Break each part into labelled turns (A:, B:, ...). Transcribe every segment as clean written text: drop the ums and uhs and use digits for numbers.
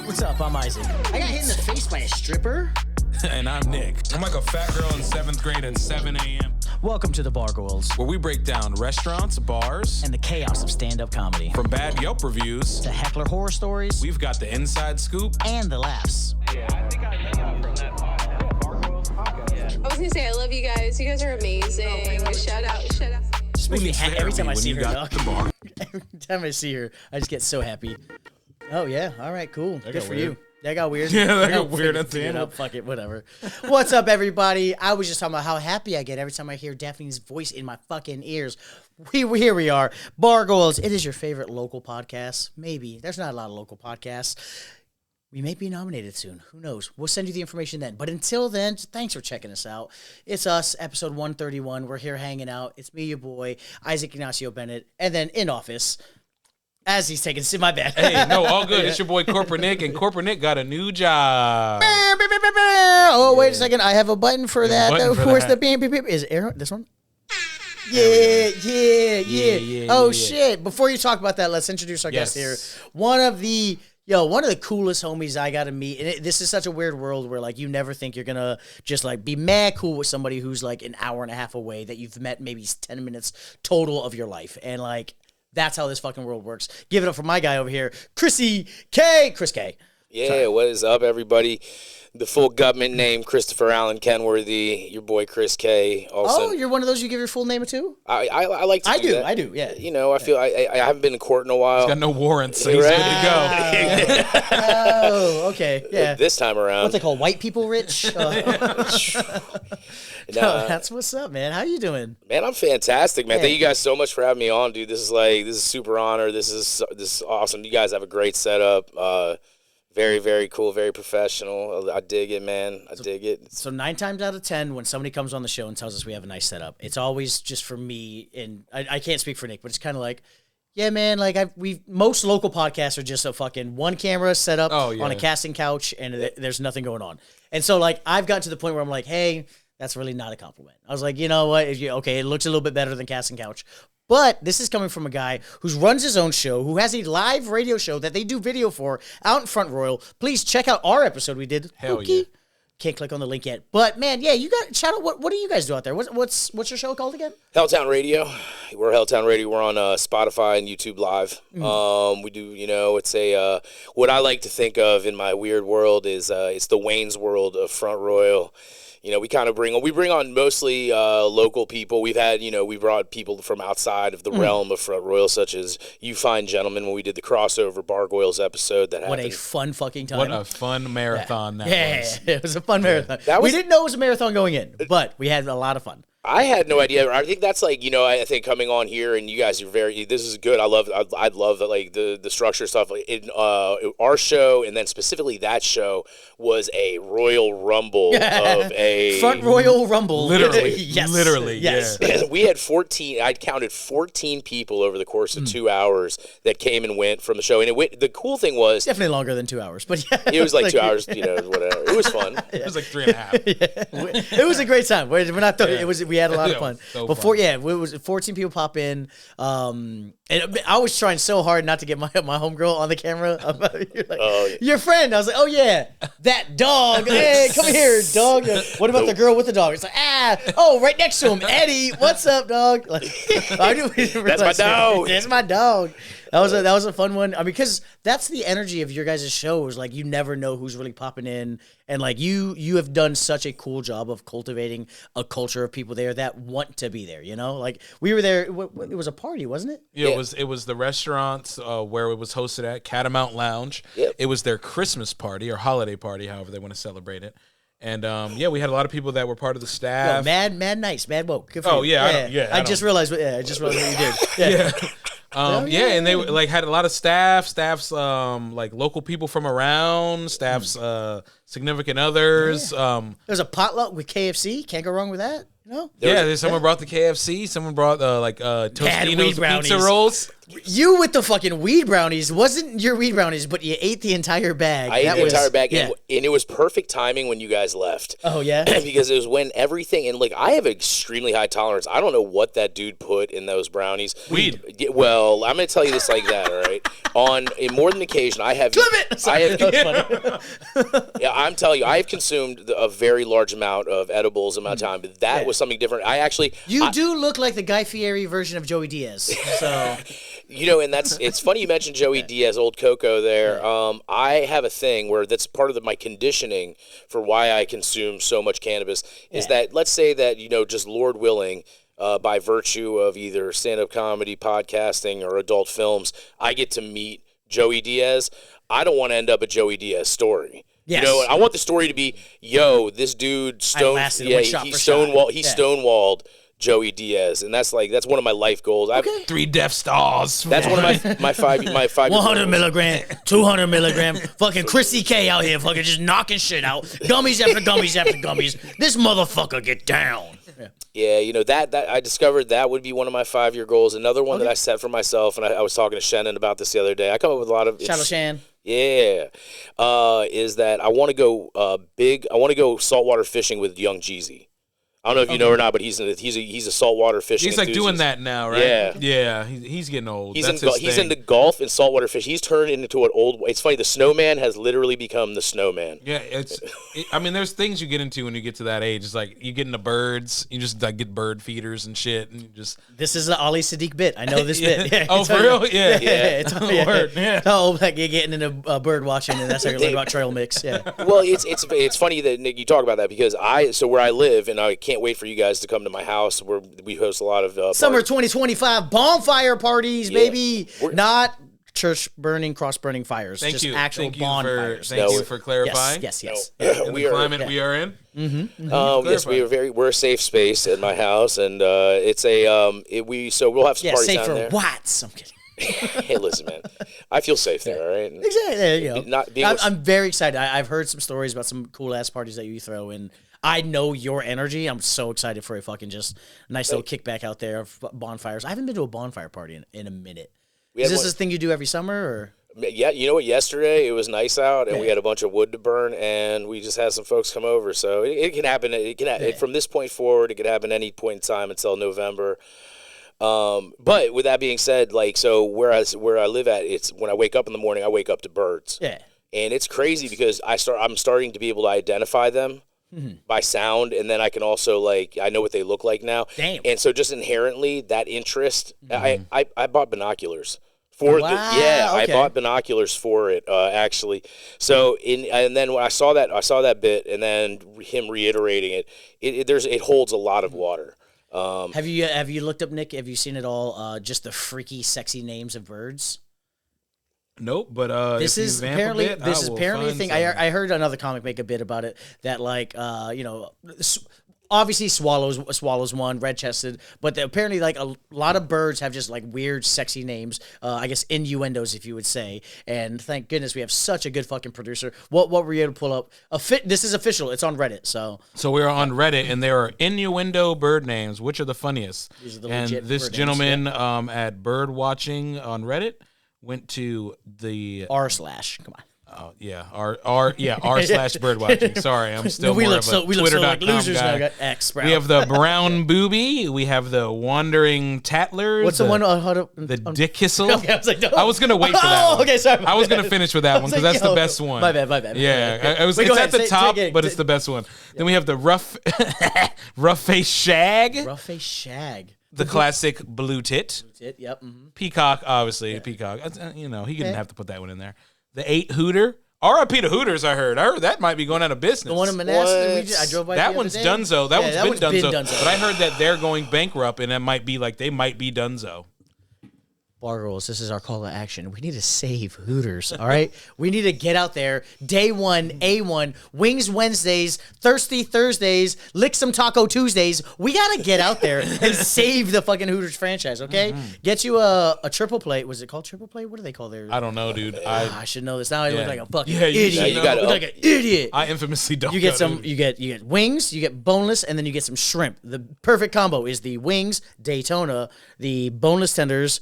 A: What's up? I'm Isaac. I got hit in the face by a stripper.
B: And I'm Nick. I'm like a fat girl in 7th grade at 7 a.m.
A: Welcome to the Bargoyles,
B: where we break down restaurants, bars,
A: and the chaos of stand-up comedy.
B: From bad Yelp reviews
A: to heckler horror stories,
B: we've got the inside scoop
A: and the laughs.
B: Yeah, I think I know from that Bargoyles Podcast.
C: Yeah. I was gonna say I love you guys. You guys are amazing. Shout out.
A: Just makes me happy every time I see her.
B: Bar.
A: Every time I see her, I just get so happy. Oh yeah, all right, cool. Good for you. That got weird.
B: Yeah, that got weird at the end.
A: Fuck it, whatever. What's up, everybody? I was just talking about how happy I get every time I hear Daphne's voice in my fucking ears. Here we are, Bargoyles. It is your favorite local podcast. Maybe. There's not a lot of local podcasts. We may be nominated soon. Who knows? We'll send you the information then. But until then, thanks for checking us out. It's us, episode 131. We're here hanging out. It's me, your boy, Isaac Ignacio Bennett. And then in office, as he's taking my bad.
B: Hey, no, all good. It's your boy Corporate Nick, and Corporate Nick got a new job.
A: Oh, wait a second. I have a button for that. Where's the beep, beep, beep? Is it Aaron? This one? Yeah. Oh, shit. Before you talk about that, let's introduce our guest here. One of the coolest homies I got to meet. And this is such a weird world where, like, you never think you're going to just, like, be mad cool with somebody who's, like, an hour and a half away that you've met maybe 10 minutes total of your life. And, like, that's how this fucking world works. Give it up for my guy over here, Chris K.
D: Yeah,
A: Sorry.
D: What is up, everybody? The full government name, Christopher Allen Kenworthy, your boy Chris K. Also,
A: you're one of those you give your full name too?
D: I like to do that.
A: I do, yeah.
D: You know, I feel I haven't been in court in a while.
B: He's got no warrants, so he's good to go.
A: Oh, okay, yeah.
D: This time around.
A: What's they call white people rich? No, that's what's up, man. How you doing?
D: Man, I'm fantastic, man. Thank you guys so much for having me on, dude. This is super honor. This is awesome. You guys have a great setup. Very, very cool, very professional. I dig it, man. I dig it.
A: So 9 times out of 10, when somebody comes on the show and tells us we have a nice setup, it's always just for me, and I can't speak for Nick, but it's kind of like, yeah, man, like most local podcasts are just a fucking one camera set up on a casting couch, and there's nothing going on. And so, like, I've gotten to the point where I'm like, hey, that's really not a compliment. I was like, you know what? Okay, it looks a little bit better than casting couch. But this is coming from a guy who runs his own show, who has a live radio show that they do video for out in Front Royal. Please check out our episode we did.
B: Hell yeah.
A: Can't click on the link yet. But, man, yeah, you got shout out. What do you guys do out there? What's your show called again?
D: Helltown Radio. We're Helltown Radio. We're on Spotify and YouTube Live. We do, it's a what I like to think of in my weird world is it's the Wayne's World of Front Royal. You know, we bring on mostly local people. We've had, we brought people from outside of the realm of Front Royal, such as You Fine Gentlemen, when we did the crossover Bargoyles episode that happened.
A: What a fun fucking time.
B: What a fun marathon that was.
A: Yeah, it was a fun marathon. We didn't know it was a marathon going in, but we had a lot of fun.
D: I had no idea. I think that's like, I think coming on here and you guys are this is good. I love like the structure stuff in our show, and then specifically that show was a Royal Rumble of a
A: Front Royal Rumble.
B: Literally.
A: Yes.
B: Literally.
A: Yes.
B: Yeah.
D: We had 14. I'd counted 14 people over the course of 2 hours that came and went from the show. And the cool thing was
A: definitely longer than 2 hours, but yeah,
D: it was like 2 hours. Whatever. It was fun.
B: It was like 3.5.
A: It was a great time. We're not. We had a lot of fun.
B: So
A: Before,
B: fun.
A: it was 14 people pop in. And I was trying so hard not to get my homegirl on the camera. You're like, your friend. I was like, oh yeah, that dog. Hey, come here, dog. What about the girl with the dog? It's like, right next to him, Eddie. What's up, dog? Like,
D: That's my dog.
A: That's my dog. That was a fun one. I mean, because that's the energy of your guys' show. Is like you never know who's really popping in, and like you have done such a cool job of cultivating a culture of people there that want to be there. Like we were there. It was a party, wasn't it?
B: Yeah, it was the restaurant where it was hosted at Catamount Lounge.
D: Yep.
B: It was their Christmas party or holiday party, however they want to celebrate it. And we had a lot of people that were part of the staff.
A: Mad nice, mad woke. Good for you. I just realized what you did. Yeah.
B: And they had a lot of staffs like local people from around, staff's significant others.
A: There's a potluck with KFC. Can't go wrong with that.
B: Someone brought the KFC. Someone brought Tostino's pizza rolls.
A: You with the fucking weed brownies. Wasn't your weed brownies, but you ate the entire bag.
D: I ate the entire bag, and it was perfect timing when you guys left.
A: Oh, yeah?
D: Because it was when everything, and I have extremely high tolerance. I don't know what that dude put in those brownies.
B: Weed.
D: Well, I'm going to tell you this like that, all right? on more than occasion, I have. Yeah, I'm telling you, I have consumed a very large amount of edibles in my time, but that was something different.
A: You do look like the Guy Fieri version of Joey Diaz. So,
D: and it's funny you mentioned Joey Diaz, old Coco there. I have a thing where that's part of my conditioning for why I consume so much cannabis is that, let's say that, just Lord willing, by virtue of either stand-up comedy, podcasting, or adult films, I get to meet Joey Diaz. I don't want to end up a Joey Diaz story.
A: Yes.
D: I want the story to be, this dude stonewalled Joey Diaz, and that's one of my life goals.
B: 3 Death Stars.
D: That's one of my 5
A: 100 milligram, 200 milligram, fucking Chrissy K out here, fucking just knocking shit out, gummies after gummies after gummies. This motherfucker get down.
D: Yeah, that I discovered that would be one of my 5-year goals. Another one that I set for myself, and I was talking to Shenan about this the other day. I come up with a lot of
A: Shout out Shan.
D: Yeah, is that I want to go big. I want to go saltwater fishing with Young Jeezy. I don't know if you know or not, but he's a saltwater fishing.
B: He's like
D: enthusiast.
B: doing that now, right?
D: Yeah.
B: He's getting old.
D: He's into golf and saltwater fish. He's turned into an old. It's funny. The snowman has literally become the snowman.
B: Yeah, I mean, there's things you get into when you get to that age. It's like you get into birds. You just like get bird feeders and shit, and you just.
A: This is an Ali Sadiq bit. I know this bit. Yeah,
B: oh, for real? Yeah.
A: It's word. Yeah. Oh, like you're getting into bird watching, and that's how you learn about trail mix. Yeah.
D: Well, it's funny that Nick, you talk about that because where I live, and I can't wait for you guys to come to my house where we host a lot of
A: summer 2025 bonfire parties, baby. Not church burning, cross burning fires.
B: Thank
A: just
B: you.
A: Actual bonfires.
B: Thank you for clarifying.
A: Yes.
B: In the climate we are in.
D: Mm-hmm. Yes, we're a safe space at my house, and it's we'll have some parties
A: safe
D: down
A: for
D: there.
A: what? I'm kidding.
D: Hey, listen, man. I feel safe there, all right?
A: Exactly. There you go. I'm very excited. I've heard some stories about some cool ass parties that you throw in. I know your energy. I'm so excited for a fucking just nice little kickback out there of bonfires. I haven't been to a bonfire party in a minute. Is this thing you do every summer? Or?
D: Yeah, you know what? Yesterday it was nice out, and we had a bunch of wood to burn, and we just had some folks come over. So it can happen. From this point forward, it could happen any point in time until November. But with that being said, where I live at, it's when I wake up in the morning, I wake up to birds.
A: Yeah,
D: and it's crazy because I'm starting to be able to identify them. Mm-hmm. By sound, and then I can also I know what they look like now.
A: Damn.
D: And so just inherently that interest, I bought binoculars for I bought binoculars for it actually. So and then when I saw that bit, and then him reiterating it holds a lot of water.
A: Have you looked up, Nick? Have you seen it all? Just the freaky, sexy names of birds.
B: Nope, but
A: this is apparently a thing. I heard another comic make a bit about it that obviously swallows one, red-chested, but apparently a lot of birds have just weird, sexy names. I guess innuendos, if you would say. And thank goodness we have such a good fucking producer. What were you able to pull up? This is official. It's on Reddit. So
B: we're on Reddit, and there are innuendo bird names. Which are the funniest?
A: These are the
B: and
A: legit
B: this
A: bird
B: gentleman
A: names,
B: at Bird Watching on Reddit went to the
A: r/. Come on.
B: Oh yeah, r/bird watching. Sorry, I'm still
A: we
B: more
A: look
B: of a
A: so
B: Twitter.com
A: losers
B: guy.
A: now. Got X, bro.
B: We have the brown booby. We have the wandering tattler.
A: What's the one?
B: The dick kissel.
A: Okay, I was like, no.
B: I was gonna wait for that one.
A: Okay, sorry.
B: I was gonna finish with that one because that's the best one.
A: My bad.
B: Yeah, it's at the top, but it's the best one. Then we have the rough face shag.
A: Rough face shag.
B: The classic blue tit.
A: Yep. Mm-hmm.
B: Peacock, obviously. Yeah. Peacock. He didn't have to put that one in there. The 8 Hooter. R.I.P. to Hooters, I heard that might be going out of business.
A: The one in Manassas, I drove by.
B: That one's Dunzo. That one's been Dunzo. But I heard that they're going bankrupt, and it might be they might be Dunzo.
A: Bargoyles, this is our call to action. We need to save Hooters, all right? We need to get out there. Day one, A1, Wings Wednesdays, Thirsty Thursdays, Lick Some Taco Tuesdays. We got to get out there and save the fucking Hooters franchise, okay? Mm-hmm. Get you a triple plate. Was it called triple plate? What do they call theirs?
B: I don't know, dude.
A: I should know this. Now I look like a fucking idiot.
D: You got
A: look like an idiot.
B: I infamously don't.
A: You get you get wings, you get boneless, and then you get some shrimp. The perfect combo is the wings, Daytona, the boneless tenders.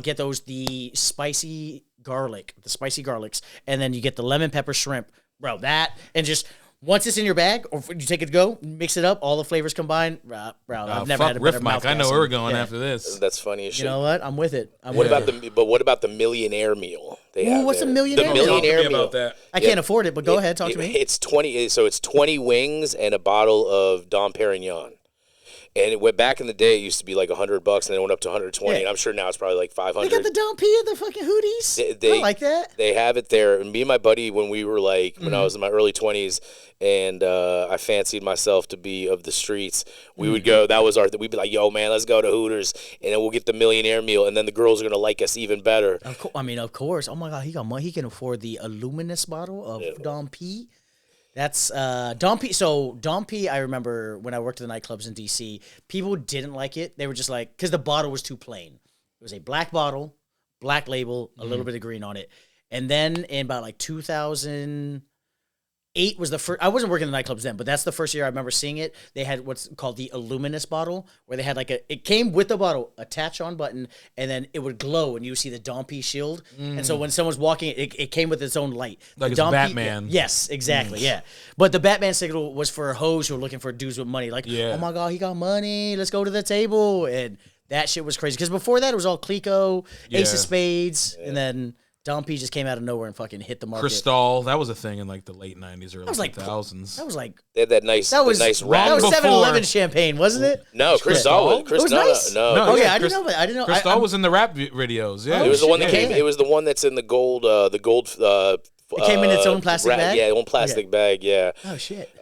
A: Get the spicy garlics, and then you get the lemon pepper shrimp, bro. That and just Once it's in your bag, or you take it to go, mix it up, all the flavors combined. I've never had a better mouth.
B: I know where we're going after this.
D: That's funny as shit.
A: You know what? I'm with it.
D: What about the millionaire meal?
A: What's a millionaire?
D: The millionaire meal.
B: About that.
A: I can't afford it, but go ahead, talk to me.
D: It's 20. So it's 20 wings and a bottle of Dom Perignon. And it went back in the day. It used to be like $100, and then it went up to 120. And I'm sure now it's probably like 500.
A: They got the Dom P at the fucking Hooties. I like that.
D: They have it there. And me and my buddy, when we were like, when I was in my early 20s, and I fancied myself to be of the streets, we would go. That was we'd be like, yo, man, let's go to Hooters, and then we'll get the millionaire meal, and then the girls are gonna like us even better.
A: Of course. Oh my God, he got money. He can afford the Illuminous bottle of Dom P. That's Dom P. So Dom P, I remember when I worked at the nightclubs in DC, people didn't like it. They were just like, because the bottle was too plain. It was a black bottle, black label, a little bit of green on it. And then in about like 2008 was the first. I wasn't working in the nightclubs then, but that's the first year I remember seeing it. They had what's called the Illuminous bottle, where they had like it came with the bottle, attach on button, and then it would glow, and you would see the Dom P shield. And so when someone's walking, it came with its own light.
B: Like it's
A: Dom
B: Batman.
A: Yes, exactly. Yeah, but the Batman signal was for hoes who were looking for dudes with money. Like, oh my God, he got money. Let's go to the table, and that shit was crazy. Because before that, it was all Clico, Ace of Spades, and then Dom P just came out of nowhere and fucking hit the market.
B: Cristal, that was a thing in like the late 90s, early 2000s.
A: That was like
D: they had that nice
A: that was
D: wrap.
A: That was 7-Eleven champagne, wasn't it?
D: No, Cristal.
A: It was nice.
D: No.
A: Oh yeah, I didn't know.
B: Cristal was in the rap videos. Yeah,
D: it was the one that came. It was the one that's in the gold. The gold.
A: It came in its own plastic bag.
D: Yeah, own plastic bag. Yeah.
A: Oh shit.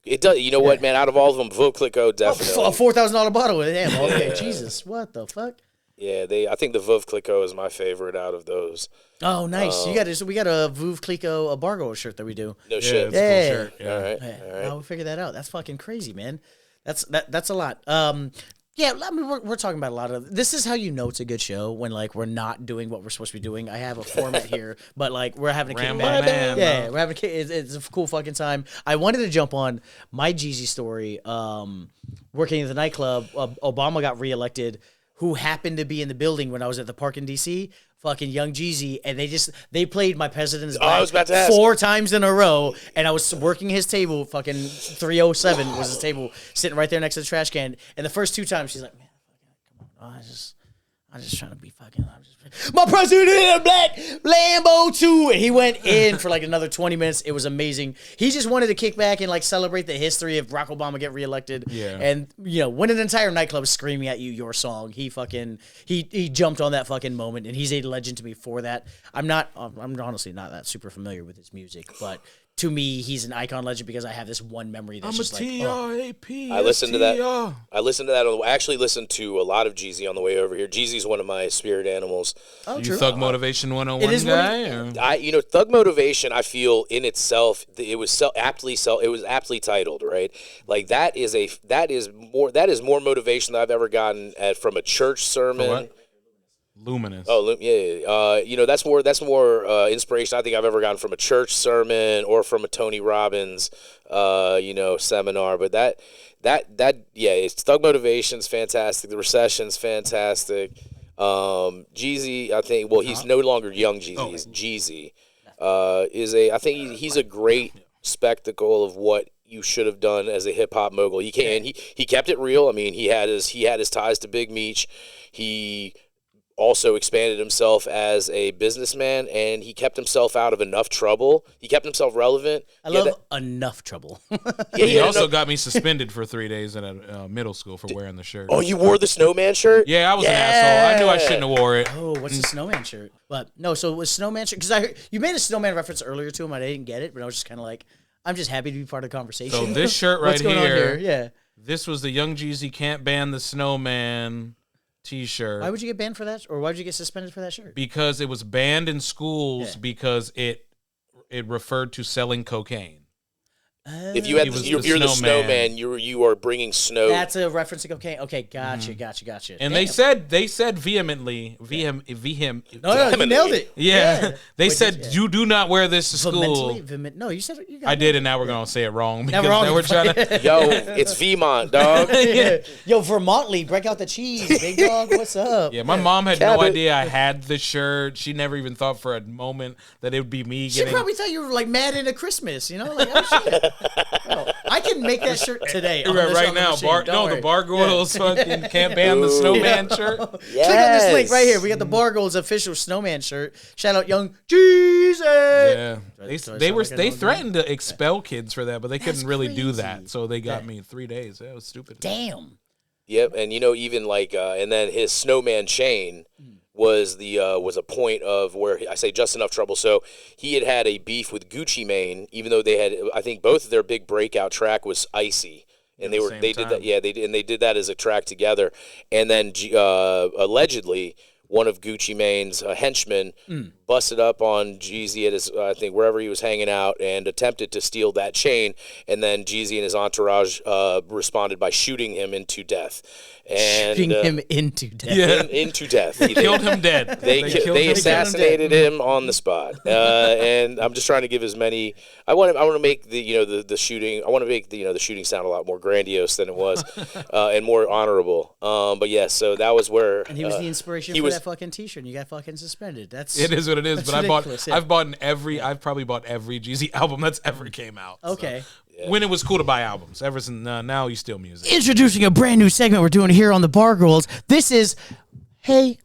D: It does. You know what, man? Out of all of them, Veuve Clicquot definitely.
A: A $4,000 bottle. Damn. Okay. Jesus. What the fuck?
D: Yeah, I think the Veuve Clicquot is my favorite out of those.
A: Oh, nice. We got a Veuve Clicquot, a Bargoyles shirt that we do.
D: No shit.
B: It's a cool shirt. Yeah.
D: All right.
A: Now we figure that out. That's fucking crazy, man. That's a lot. Yeah, I mean, we're talking about a lot of. This is how you know it's a good show when like we're not doing what we're supposed to be doing. I have a format here, but like we're having a kickback. Yeah, we're having it's a cool fucking time. I wanted to jump on my Jeezy story. Working at the nightclub, Obama got reelected. Who happened to be in the building when I was at the park in DC? Fucking Young Jeezy, and they played My President's Back
D: I was about to ask.
A: 4 times in a row, and I was working his table. Fucking 307 was his table, sitting right there next to the trash can. And the first 2 times, she's like, "Man, come on, I'm just trying to be fucking. My president in a black Lambo too," and he went in for like another 20 minutes. It was amazing. He just wanted to kick back and like celebrate the history of Barack Obama get reelected. Yeah. And when an entire nightclub is screaming at you your song, he jumped on that fucking moment, and he's a legend to me for that. I'm honestly not that super familiar with his music, but to me, he's an icon legend because I have this one memory that's just like,
B: T-R-A-P.
D: I listened to that. I actually listened to a lot of Jeezy on the way over here. Jeezy's one of my spirit animals.
A: Oh,
B: you
A: true.
B: Thug Motivation 101 guy?
D: Thug Motivation, I feel in itself, it was aptly titled, right? Like that is more motivation than I've ever gotten from a church sermon.
B: Luminous.
D: Oh, yeah. That's more inspiration I think I've ever gotten from a church sermon or from a Tony Robbins, seminar. But it's Thug Motivation's fantastic. The Recession's fantastic. Jeezy, I think. Well, he's no longer Young Jeezy. He's Jeezy. I think he's a great spectacle of what you should have done as a hip hop mogul. He kept it real. I mean, he had his ties to Big Meech. He also expanded himself as a businessman, and he kept himself out of enough trouble. He kept himself relevant.
A: I love enough trouble.
B: He also got me suspended for 3 days in a middle school for wearing the shirt.
D: Oh, you wore the snowman shirt?
B: Yeah, I was an asshole. I knew I shouldn't have wore it.
A: Oh, what's the snowman shirt? But no, so it was snowman shirt because you made a snowman reference earlier to him. I didn't get it, but I was just kind of like, I'm just happy to be part of the conversation.
B: So this shirt right
A: What's going on here? Yeah.
B: This was the Young Jeezy Can't Ban the Snowman T-shirt.
A: Why would you get banned for that, or why would you get suspended for that shirt?
B: Because it was banned in schools because it referred to selling cocaine.
D: If you're the snowman, you are bringing snow.
A: That's a reference to cocaine. Okay, gotcha.
B: And they said vehemently. No,
A: you nailed it.
B: Yeah. They said you do not wear this to school.
A: No, you said you got
B: I did, and now we're gonna say it wrong because
A: wrong.
B: now we're trying to.
D: Yo, it's Vermont, dog.
A: Yo, Vermontly, break out the cheese, big dog. What's up?
B: Yeah, my mom had no idea I had the shirt. She never even thought for a moment that it would be me.
A: She probably thought you were like mad into Christmas. Like, oh shit. I can make that shirt today.
B: Right now. The Bargoyles fucking can't ban the snowman shirt.
D: Yes.
A: Click on this link right here. We got the Bargoyles official snowman shirt. Shout out Young Jesus.
B: Yeah. They threatened to expel kids for that, but they couldn't really do that. So they got me in 3 days. That was stupid.
A: Damn.
D: Yep, and even like, and then his snowman chain was a point of where I say just enough trouble. So he had a beef with Gucci Mane, even though they had, I think both of their big breakout track was Icy, and they did that. Yeah, they did that as a track together, and then allegedly one of Gucci Mane's henchmen busted up on Jeezy at his, I think, wherever he was hanging out and attempted to steal that chain. And then Jeezy and his entourage responded by shooting him into death. And,
A: shooting him into death.
B: Yeah.
D: Into death.
B: They killed him dead.
D: They assassinated him on the spot. And I'm just trying to give as many. I want to make the shooting. I want to make the shooting sound a lot more grandiose than it was, and more honorable. But yeah, so that was where.
A: And he was the inspiration for that fucking T-shirt. And you got fucking suspended.
B: It is what it is. But I've probably bought every Jeezy album that's ever came out.
A: Okay.
B: So. Yeah. When it was cool to buy albums. Ever since now, you steal music.
A: Introducing a brand new segment we're doing here on the Bargoyles. This is, hey,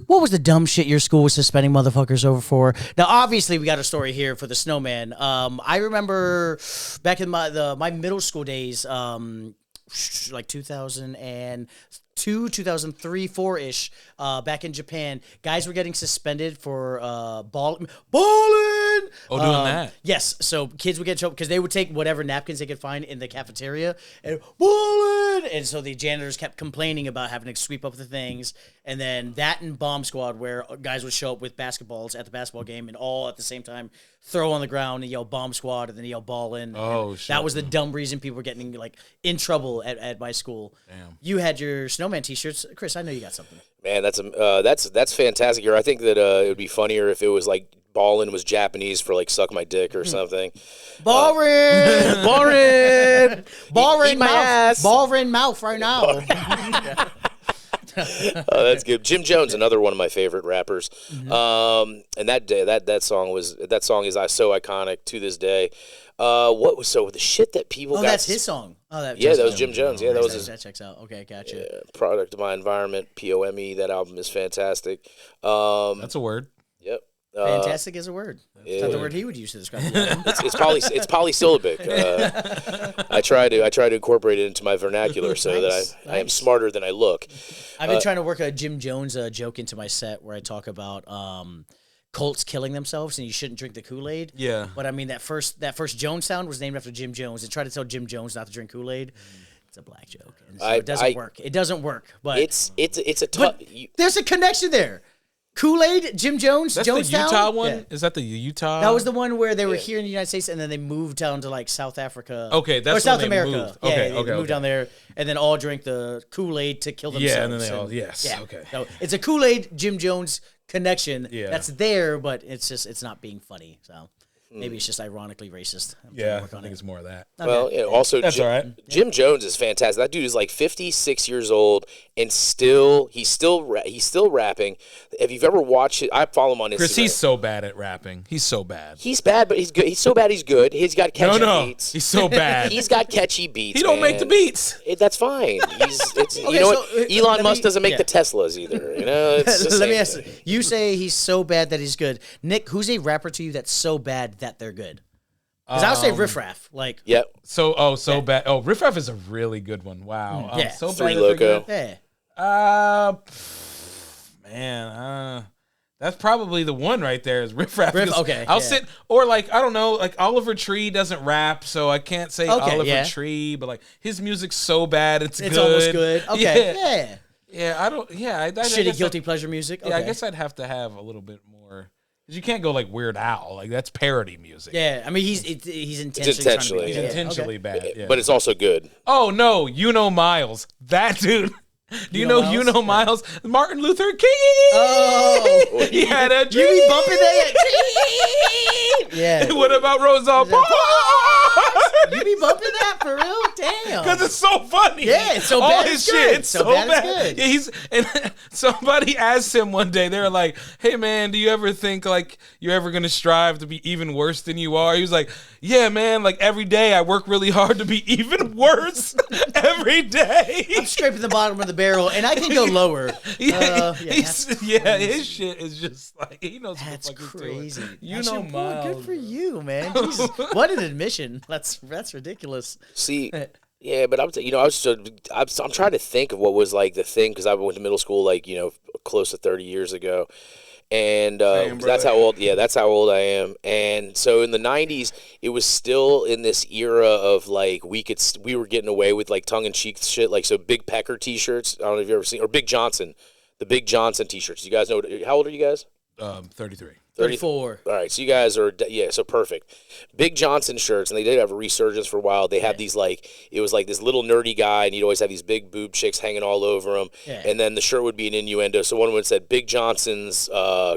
A: what was the dumb shit your school was suspending motherfuckers over for? Now, obviously, we got a story here for the snowman. I remember back in my middle school days, like 2002, 2003, 4-ish, back in Japan, guys were getting suspended for balling.
B: Oh, doing that?
A: Yes. So kids would get in trouble because they would take whatever napkins they could find in the cafeteria and balling. And so the janitors kept complaining about having to sweep up the things. And then that and Bomb Squad, where guys would show up with basketballs at the basketball game and all at the same time throw on the ground and yell Bomb Squad and then yell ballin'.
B: Oh, shit.
A: That was the dumb reason people were getting like in trouble at my school.
B: Damn.
A: You had your snowman T-shirts, Chris. I know you got something.
D: Man, that's fantastic here. I think that it would be funnier if it was like ballin' was Japanese for like suck my dick or something.
A: Ballin',
D: Eat my ass.
A: Ballin' mouth right now.
D: Oh, that's good. Jim Jones, another one of my favorite rappers. And that song is so iconic to this day. The shit that people got?
A: Oh, that's his song. Oh, that
D: was Jim Jones. Yeah, that was his.
A: That checks out. Okay, gotcha.
D: Yeah, Product of My Environment, POME. That album is fantastic.
B: That's a word.
D: Yep.
A: Fantastic is a word. It's not the word he would use to describe the album.
D: It's polysyllabic. I try to incorporate it into my vernacular that I am smarter than I look.
A: I've been trying to work a Jim Jones joke into my set where I talk about Colts killing themselves and you shouldn't drink the Kool-Aid.
B: Yeah.
A: But I mean that first Jones sound was named after Jim Jones, and try to tell Jim Jones not to drink Kool-Aid. It's a black joke. And so it doesn't work. It doesn't work. But
D: it's a tough.
A: There's a connection there. Kool-Aid, Jim Jones,
B: that's
A: Jonestown.
B: The Utah one?
A: Yeah.
B: Is that the Utah?
A: That was the one where they were here in the United States and then they moved down to like South Africa.
B: Okay, that's
A: or South
B: when they
A: America.
B: moved.
A: Yeah,
B: Okay,
A: they moved down there and then all drank the Kool-Aid to kill themselves.
B: Yeah, and then they all, yes.
A: Yeah.
B: Okay.
A: So it's a Kool-Aid, Jim Jones connection that's there, but it's not being funny. So maybe it's just ironically racist.
B: I think it's more of that.
A: Okay.
D: Well, also
B: that's all right.
D: Jim Jones is fantastic. That dude is like 56 years old and he's still rapping. If you've ever watched it, I follow him on Instagram.
B: Chris, he's so bad at rapping. He's so bad.
D: He's bad, but he's good. He's so bad he's good. He's got catchy beats.
B: He's so bad.
D: He's got catchy beats.
B: He don't make the beats.
D: That's fine. Elon Musk doesn't make the Teslas either.
A: Let me ask you. You say he's so bad that he's good. Nick, who's a rapper to you that's so bad that they're good? Because I would say Riff Raff. Like,
D: yep.
B: Bad. Oh, Riff Raff is a really good one. Wow.
A: Yeah.
B: So
D: Three
B: bad.
D: Loco.
A: Yeah.
B: That's probably the one right there is Riff Raff.
A: Okay.
B: I'll sit, or like, I don't know, like Oliver Tree doesn't rap, so I can't say Oliver Tree, but like his music's so bad, it's good.
A: Almost good. Okay. Yeah.
B: Yeah, I don't, I
A: shitty guilty pleasure music. Okay.
B: Yeah, I guess I'd have to have a little bit more. Because you can't go like Weird Al. Like, that's parody music.
A: Yeah, I mean, he's intentionally
D: intentionally
B: bad. Yeah.
D: But it's also good.
B: Oh, no. Miles. That dude. Do you know Miles? Martin Luther King.
A: Oh.
B: He had a dream.
A: You be bumping that? Yeah.
B: What about Rosa Parks?
A: You be bumping that for real? Damn. Damn.
B: Because it's so funny.
A: Yeah, it's so
B: All
A: bad
B: his
A: it's
B: shit,
A: good.
B: it's
A: So
B: so
A: bad it's
B: bad.
A: good.
B: Yeah, and somebody asked him one day, they were like, hey, man, do you ever think, like, you're ever going to strive to be even worse than you are? He was like, yeah, man, like, every day I work really hard to be even worse every day.
A: I'm scraping the bottom of the barrel, and I can go lower.
B: His shit is just like, he knows
A: That's
B: what the fuck
A: crazy.
B: he's doing. You
A: That's
B: know,
A: your boy.
B: Miles.
A: Good for you, man. Jesus. What an admission. That's ridiculous.
D: See, yeah, but I'm trying to think of what was like the thing because I went to middle school like close to 30 years ago, and that's how old. Yeah, that's how old I am. And so in the 90s, it was still in this era of like we were getting away with like tongue in cheek shit, like so Big Pecker T-shirts. I don't know if you've ever seen or Big Johnson, the Big Johnson T-shirts. You guys know how old are you guys?
B: 33.
A: 34.
D: All right, so you guys are so perfect. Big Johnson shirts, and they did have a resurgence for a while. They had these it was like this little nerdy guy, and you'd always have these big boob chicks hanging all over him. Yeah. And then the shirt would be an innuendo. So one of them said Big Johnson's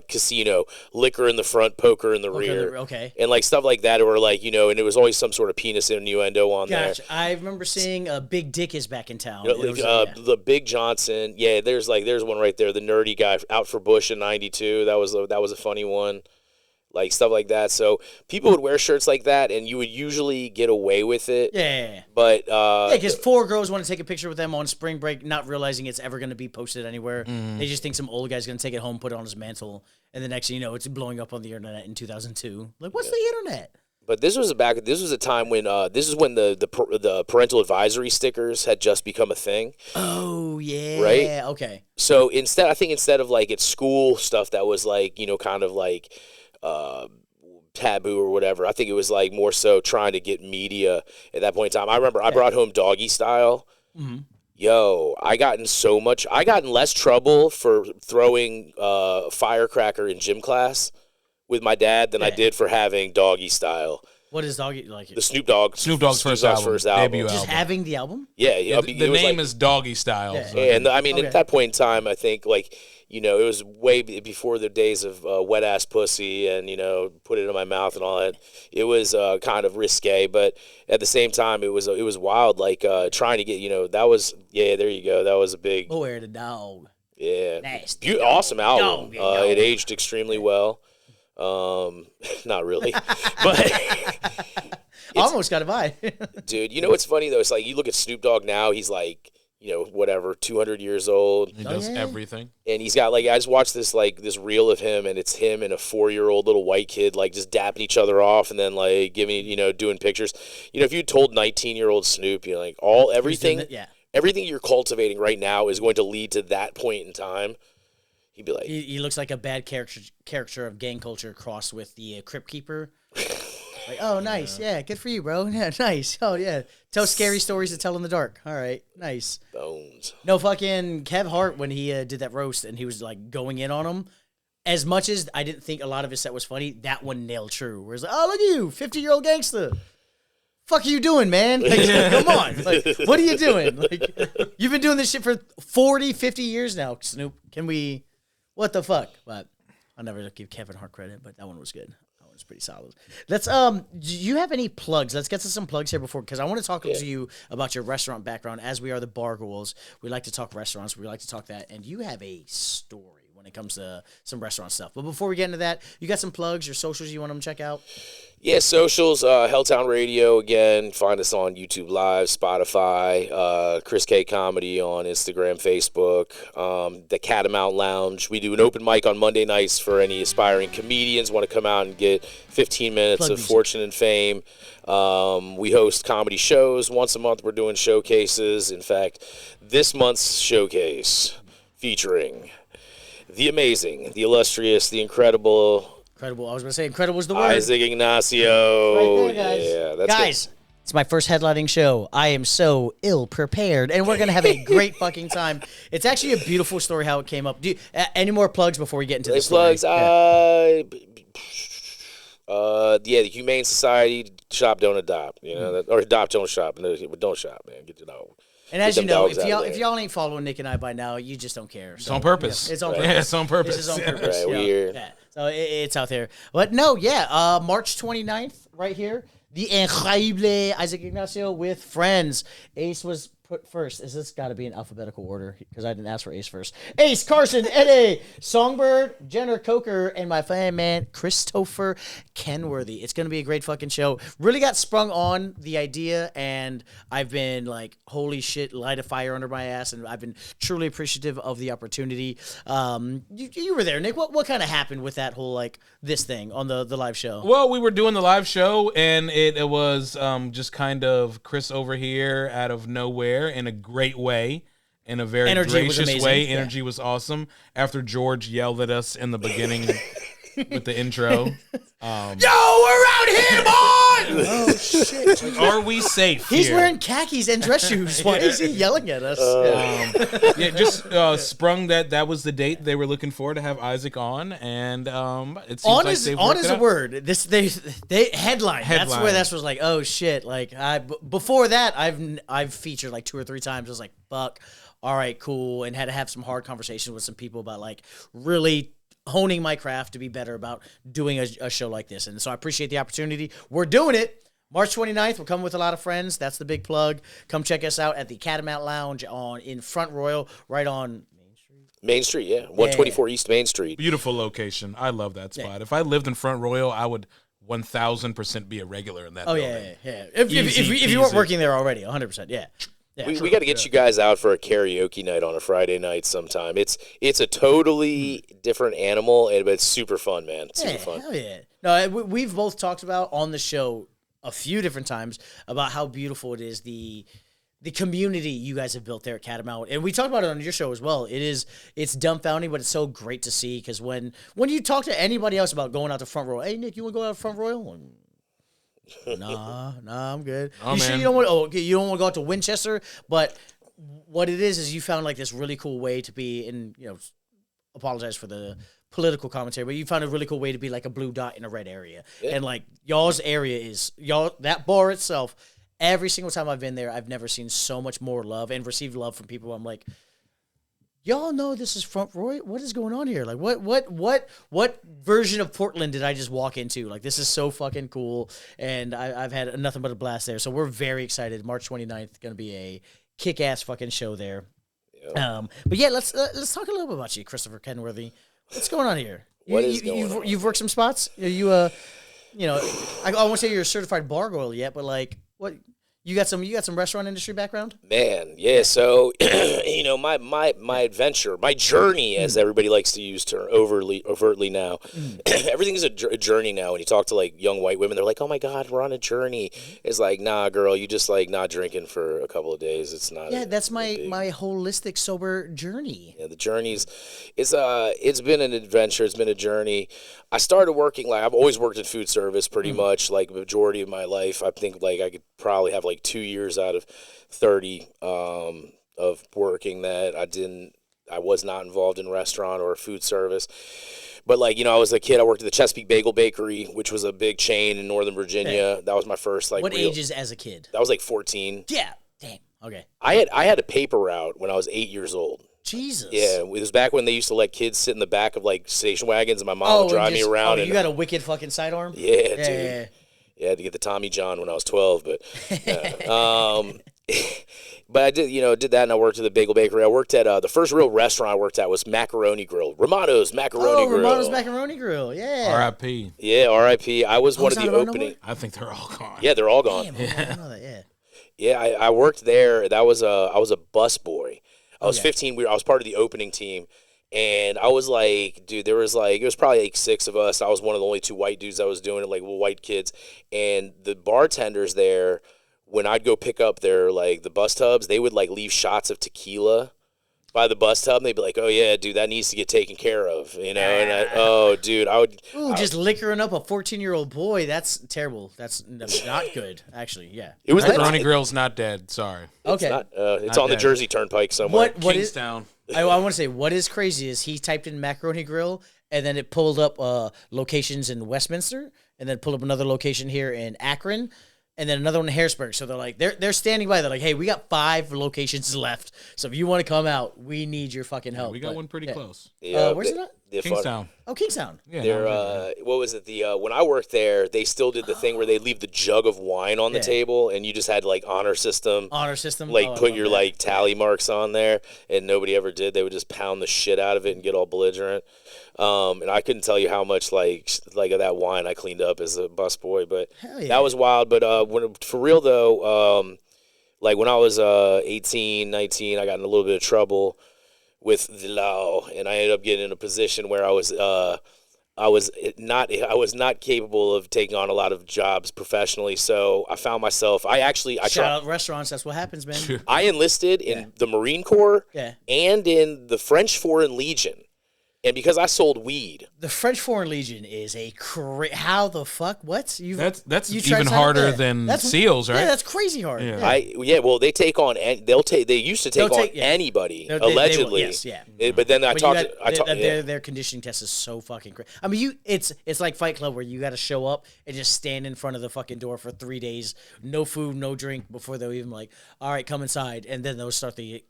D: Casino, liquor in the front, poker in the rear.
A: Okay.
D: And like stuff like that, or like and it was always some sort of penis innuendo on there.
A: I remember seeing Big Dick is back in town.
D: The Big Johnson, there's one right there. The nerdy guy out for Bush in '92. That was a funny one. Like stuff like that. So people would wear shirts like that, and you would usually get away with it.
A: Yeah.
D: But
A: because 4 girls want to take a picture with them on spring break, not realizing it's ever going to be posted anywhere. They just think some old guy's going to take it home, put it on his mantle, and the next thing you know, it's blowing up on the internet in 2002. Like, what's the internet?
D: But this was a time when the parental advisory stickers had just become a thing.
A: Oh yeah.
D: Right.
A: Okay.
D: So instead of like it's school stuff that was like kind of like taboo or whatever. I think it was like more so trying to get media at that point in time. I remember I brought home Doggy Style. Mm-hmm. Yo, I got in less trouble for throwing firecracker in gym class with my dad than I did for having Doggy Style.
A: What is Doggy like?
D: The Snoop Dogg's
B: first album. Debut
A: Just
B: album.
A: having the album?
D: Yeah.
B: The name is Doggy Style.
A: Yeah.
B: So.
D: And I mean, at that point in time, I think like it was way before the days of wet ass pussy and put it in my mouth and all that. It was kind of risque, but at the same time, it was wild. Like trying to get that was there you go. That was a big.
A: Where the dog?
D: Yeah,
A: Nasty.
D: Awesome album.
A: Dog.
D: It aged extremely well. Not really, but
A: almost got to buy.
D: Dude, what's funny though? It's like you look at Snoop Dogg now. He's like. 200 years old.
B: He does everything.
D: And he's got, I just watched this reel of him, and it's him and a 4-year-old little white kid, just dapping each other off and then, giving, doing pictures. If you told 19-year-old Snoop, everything you're cultivating right now is going to lead to that point in time, he'd be like...
A: He looks like a bad character of gang culture crossed with the Crypt Keeper. Like, oh, nice. Yeah, good for you, bro. Yeah, nice. Oh, yeah. Tell scary stories to tell in the dark. All right, nice.
D: Bones.
A: No, fucking Kev Hart, when he did that roast and he was, going in on him, as much as I didn't think a lot of his set was funny, that one nailed true. Where it's like, oh, look at you, 50-year-old gangster. Fuck are you doing, man? Come on. What are you doing? You've been doing this shit for 40, 50 years now, Snoop. Can we... What the fuck? But I'll never give Kevin Hart credit, but that one was good. It's pretty solid. Let's do you have any plugs? Let's get to some plugs here because I want to talk to you about your restaurant background. As we are the Bargoyles, we like to talk restaurants. We like to talk that, and you have a story when it comes to some restaurant stuff. But before we get into that, you got some plugs, your socials you want them to check out?
D: Yeah, socials, Helltown Radio, again, find us on YouTube Live, Spotify, Chris K Comedy on Instagram, Facebook, the Catamount Lounge. We do an open mic on Monday nights for any aspiring comedians want to come out and get 15 minutes of fortune and fame. We host comedy shows. Once a month we're doing showcases. In fact, this month's showcase featuring the amazing, the illustrious, the incredible...
A: Incredible. I was going to say incredible is the word.
D: Isaac Ignacio.
A: Right there, guys.
D: Yeah, that's
A: guys, it's my first headlining show. I am so ill-prepared, and we're going to have a great fucking time. It's actually a beautiful story how it came up. Any more plugs before we get into the story?
D: Plugs? The Humane Society, shop, don't adopt. Or adopt, don't shop. No, don't shop, man. Get your dog.
A: And as you know, if y'all ain't following Nick and I by now, you just don't care.
B: It's on purpose.
A: It's on purpose.
B: Yeah, it's on purpose.
A: This is on purpose.
D: Right, we're here.
A: Yeah. So it's out there. But no, March 29th, right here. the incomparable Isaac Ignacio with friends. Ace was put first. Is this got to be in alphabetical order? Because I didn't ask for Ace first. Ace, Carson, Eddie, Songbird, Jenner, Coker, and my fan man, Christopher Kenworthy. It's going to be a great fucking show. Really got sprung on the idea, and I've been like, holy shit, light a fire under my ass, and I've been truly appreciative of the opportunity. You were there, Nick. What kind of happened with that whole, like, this thing on the live show?
B: Well, we were doing the live show, and it was just kind of Chris over here out of nowhere in a great way, in a very gracious way. Energy was awesome. After George yelled at us in the beginning with the intro.
A: Yo, we're out here, boy! Oh, shit.
B: Are we safe
A: He's
B: here?
A: wearing khakis and dress shoes. Why is he yelling at us?
B: Just sprung that was the date they were looking for to have Isaac on, and it seems
A: on
B: like
A: is
B: they've
A: on
B: worked
A: is
B: it
A: a
B: out.
A: word. They headline. That's where that was like, oh shit. Like before that, I've featured like 2 or 3 times. I was like, fuck, all right, cool, and had to have some hard conversations with some people about like really honing my craft to be better about doing a show like this. And so I appreciate the opportunity. We're doing it. March 29th, we're coming with a lot of friends. That's the big plug. Come check us out at the Catamount Lounge in Front Royal, right on
D: Main Street, yeah. 124 East Main Street.
B: Beautiful location. I love that spot. Yeah. If I lived in Front Royal, I would 1,000% be a regular in that building.
A: Yeah. If you weren't working there already, 100%, yeah. Yeah,
D: we got to get you guys out for a karaoke night on a Friday night sometime. It's a totally different animal, but it's super fun, man. It's super fun.
A: Hell yeah. No, we've both talked about on the show a few different times about how beautiful it is, the community you guys have built there at Catamount. And we talked about it on your show as well. It's dumbfounding, but it's so great to see, because when you talk to anybody else about going out to Front Royal, hey, Nick, you want to go out to Front Royal? Nah, I'm good.
B: Oh,
A: you sure you don't want? You don't want to go out to Winchester? But what it is you found like this really cool way to be in. Apologize for the political commentary, but you found a really cool way to be like a blue dot in a red area, and like y'all's area is that bar itself. Every single time I've been there, I've never seen so much more love and received love from people. I'm like, y'all know this is Front Royal. What is going on here? Like, what version of Portland did I just walk into? Like, this is so fucking cool, and I've had nothing but a blast there. So we're very excited. March 29th, going to be a kick-ass fucking show there. Yep. But yeah, let's talk a little bit about you, Christopher Kenworthy. What's going on here? You've worked some spots. Are you I won't say you're a certified Bargoyle yet, but like, what? You got some restaurant industry background? Man,
D: yeah. So, my adventure, my journey, as everybody likes to use term overtly now. Everything's a journey now. When you talk to like young white women, they're like, "Oh my God, we're on a journey." It's like, nah, girl, you just like not drinking for a couple of days. It's not. Yeah, that's my holistic sober journey. Yeah, the journey's it's been an adventure. It's been a journey. I started working I've always worked in food service pretty much like the majority of my life. I think like I could probably have like 2 years out of 30 of working that I was not involved in restaurant or food service. But I was a kid. I worked at the Chesapeake Bagel Bakery, which was a big chain in Northern Virginia. Hey. That was my first What ages as a kid? That was like 14. Yeah. Damn. Okay. I had a paper route when I was 8 years old. Jesus. Yeah, it was back when they used to let kids sit in the back of like station wagons, and my mom would drive me around. Oh, you got a wicked fucking sidearm? Yeah, dude. Yeah. Yeah, I had to get the Tommy John when I was 12, but but I did that, and I worked at the Bagel Bakery. I worked at the first real restaurant I worked at was Macaroni Grill, Romano's Macaroni Grill. Romano's Macaroni Grill, yeah. R.I.P. Yeah, R.I.P. I was one of the opening.
B: I think they're all gone.
D: Yeah, they're all gone. Damn, I didn't know that. Yeah. Yeah, I worked there. I was a bus boy. I was 15. I was part of the opening team, and I was like, dude, it was probably like 6 of us. I was one of the only 2 white dudes that was doing it, like white kids. And the bartenders there, when I'd go pick up their the bus tubs, they would leave shots of tequila by the bus tub, and they'd be like, "Oh yeah, dude, that needs to get taken care of," And I would. Ooh, just liquoring up a 14-year-old boy. That's terrible. That's not good, actually. Yeah.
B: It was Macaroni Grill's not dead. Sorry.
D: Okay. It's on the Jersey Turnpike somewhere.
A: What Kingstown. I want to say what is crazy is he typed in Macaroni Grill, and then it pulled up locations in Westminster, and then pulled up another location here in Akron. And then another one in Harrisburg. So they're standing by. They're like, hey, we got 5 locations left. So if you want to come out, we need your fucking help.
B: We got one pretty close.
A: Where's it at?
B: Kingstown.
A: Oh, Kingstown.
B: Yeah.
D: They're what was it? The when I worked there, they still did the thing where they leave the jug of wine on the table, and you just had like honor system, like put your like tally marks on there, and nobody ever did. They would just pound the shit out of it and get all belligerent. And I couldn't tell you how much like of that wine I cleaned up as a busboy, but that was wild. But for real though, like when I was 18, 19, I got in a little bit of trouble with the law, and I ended up getting in a position where I was not capable of taking on a lot of jobs professionally. So I found myself. Shout
A: out restaurants. That's what happens, man.
D: I enlisted in the Marine Corps and in the French Foreign Legion. And because I sold weed,
A: the French Foreign Legion is a how the fuck? What?
B: That's even harder than SEALs, right?
A: Yeah, that's crazy hard.
D: Yeah. Well, they take on. They used to take on anybody allegedly.
A: Yes, yeah.
D: But then
A: Their conditioning test is so fucking crazy. I mean, it's like Fight Club where you got to show up and just stand in front of the fucking door for 3 days, no food, no drink, before they'll even like, all right, come inside, and then they'll start the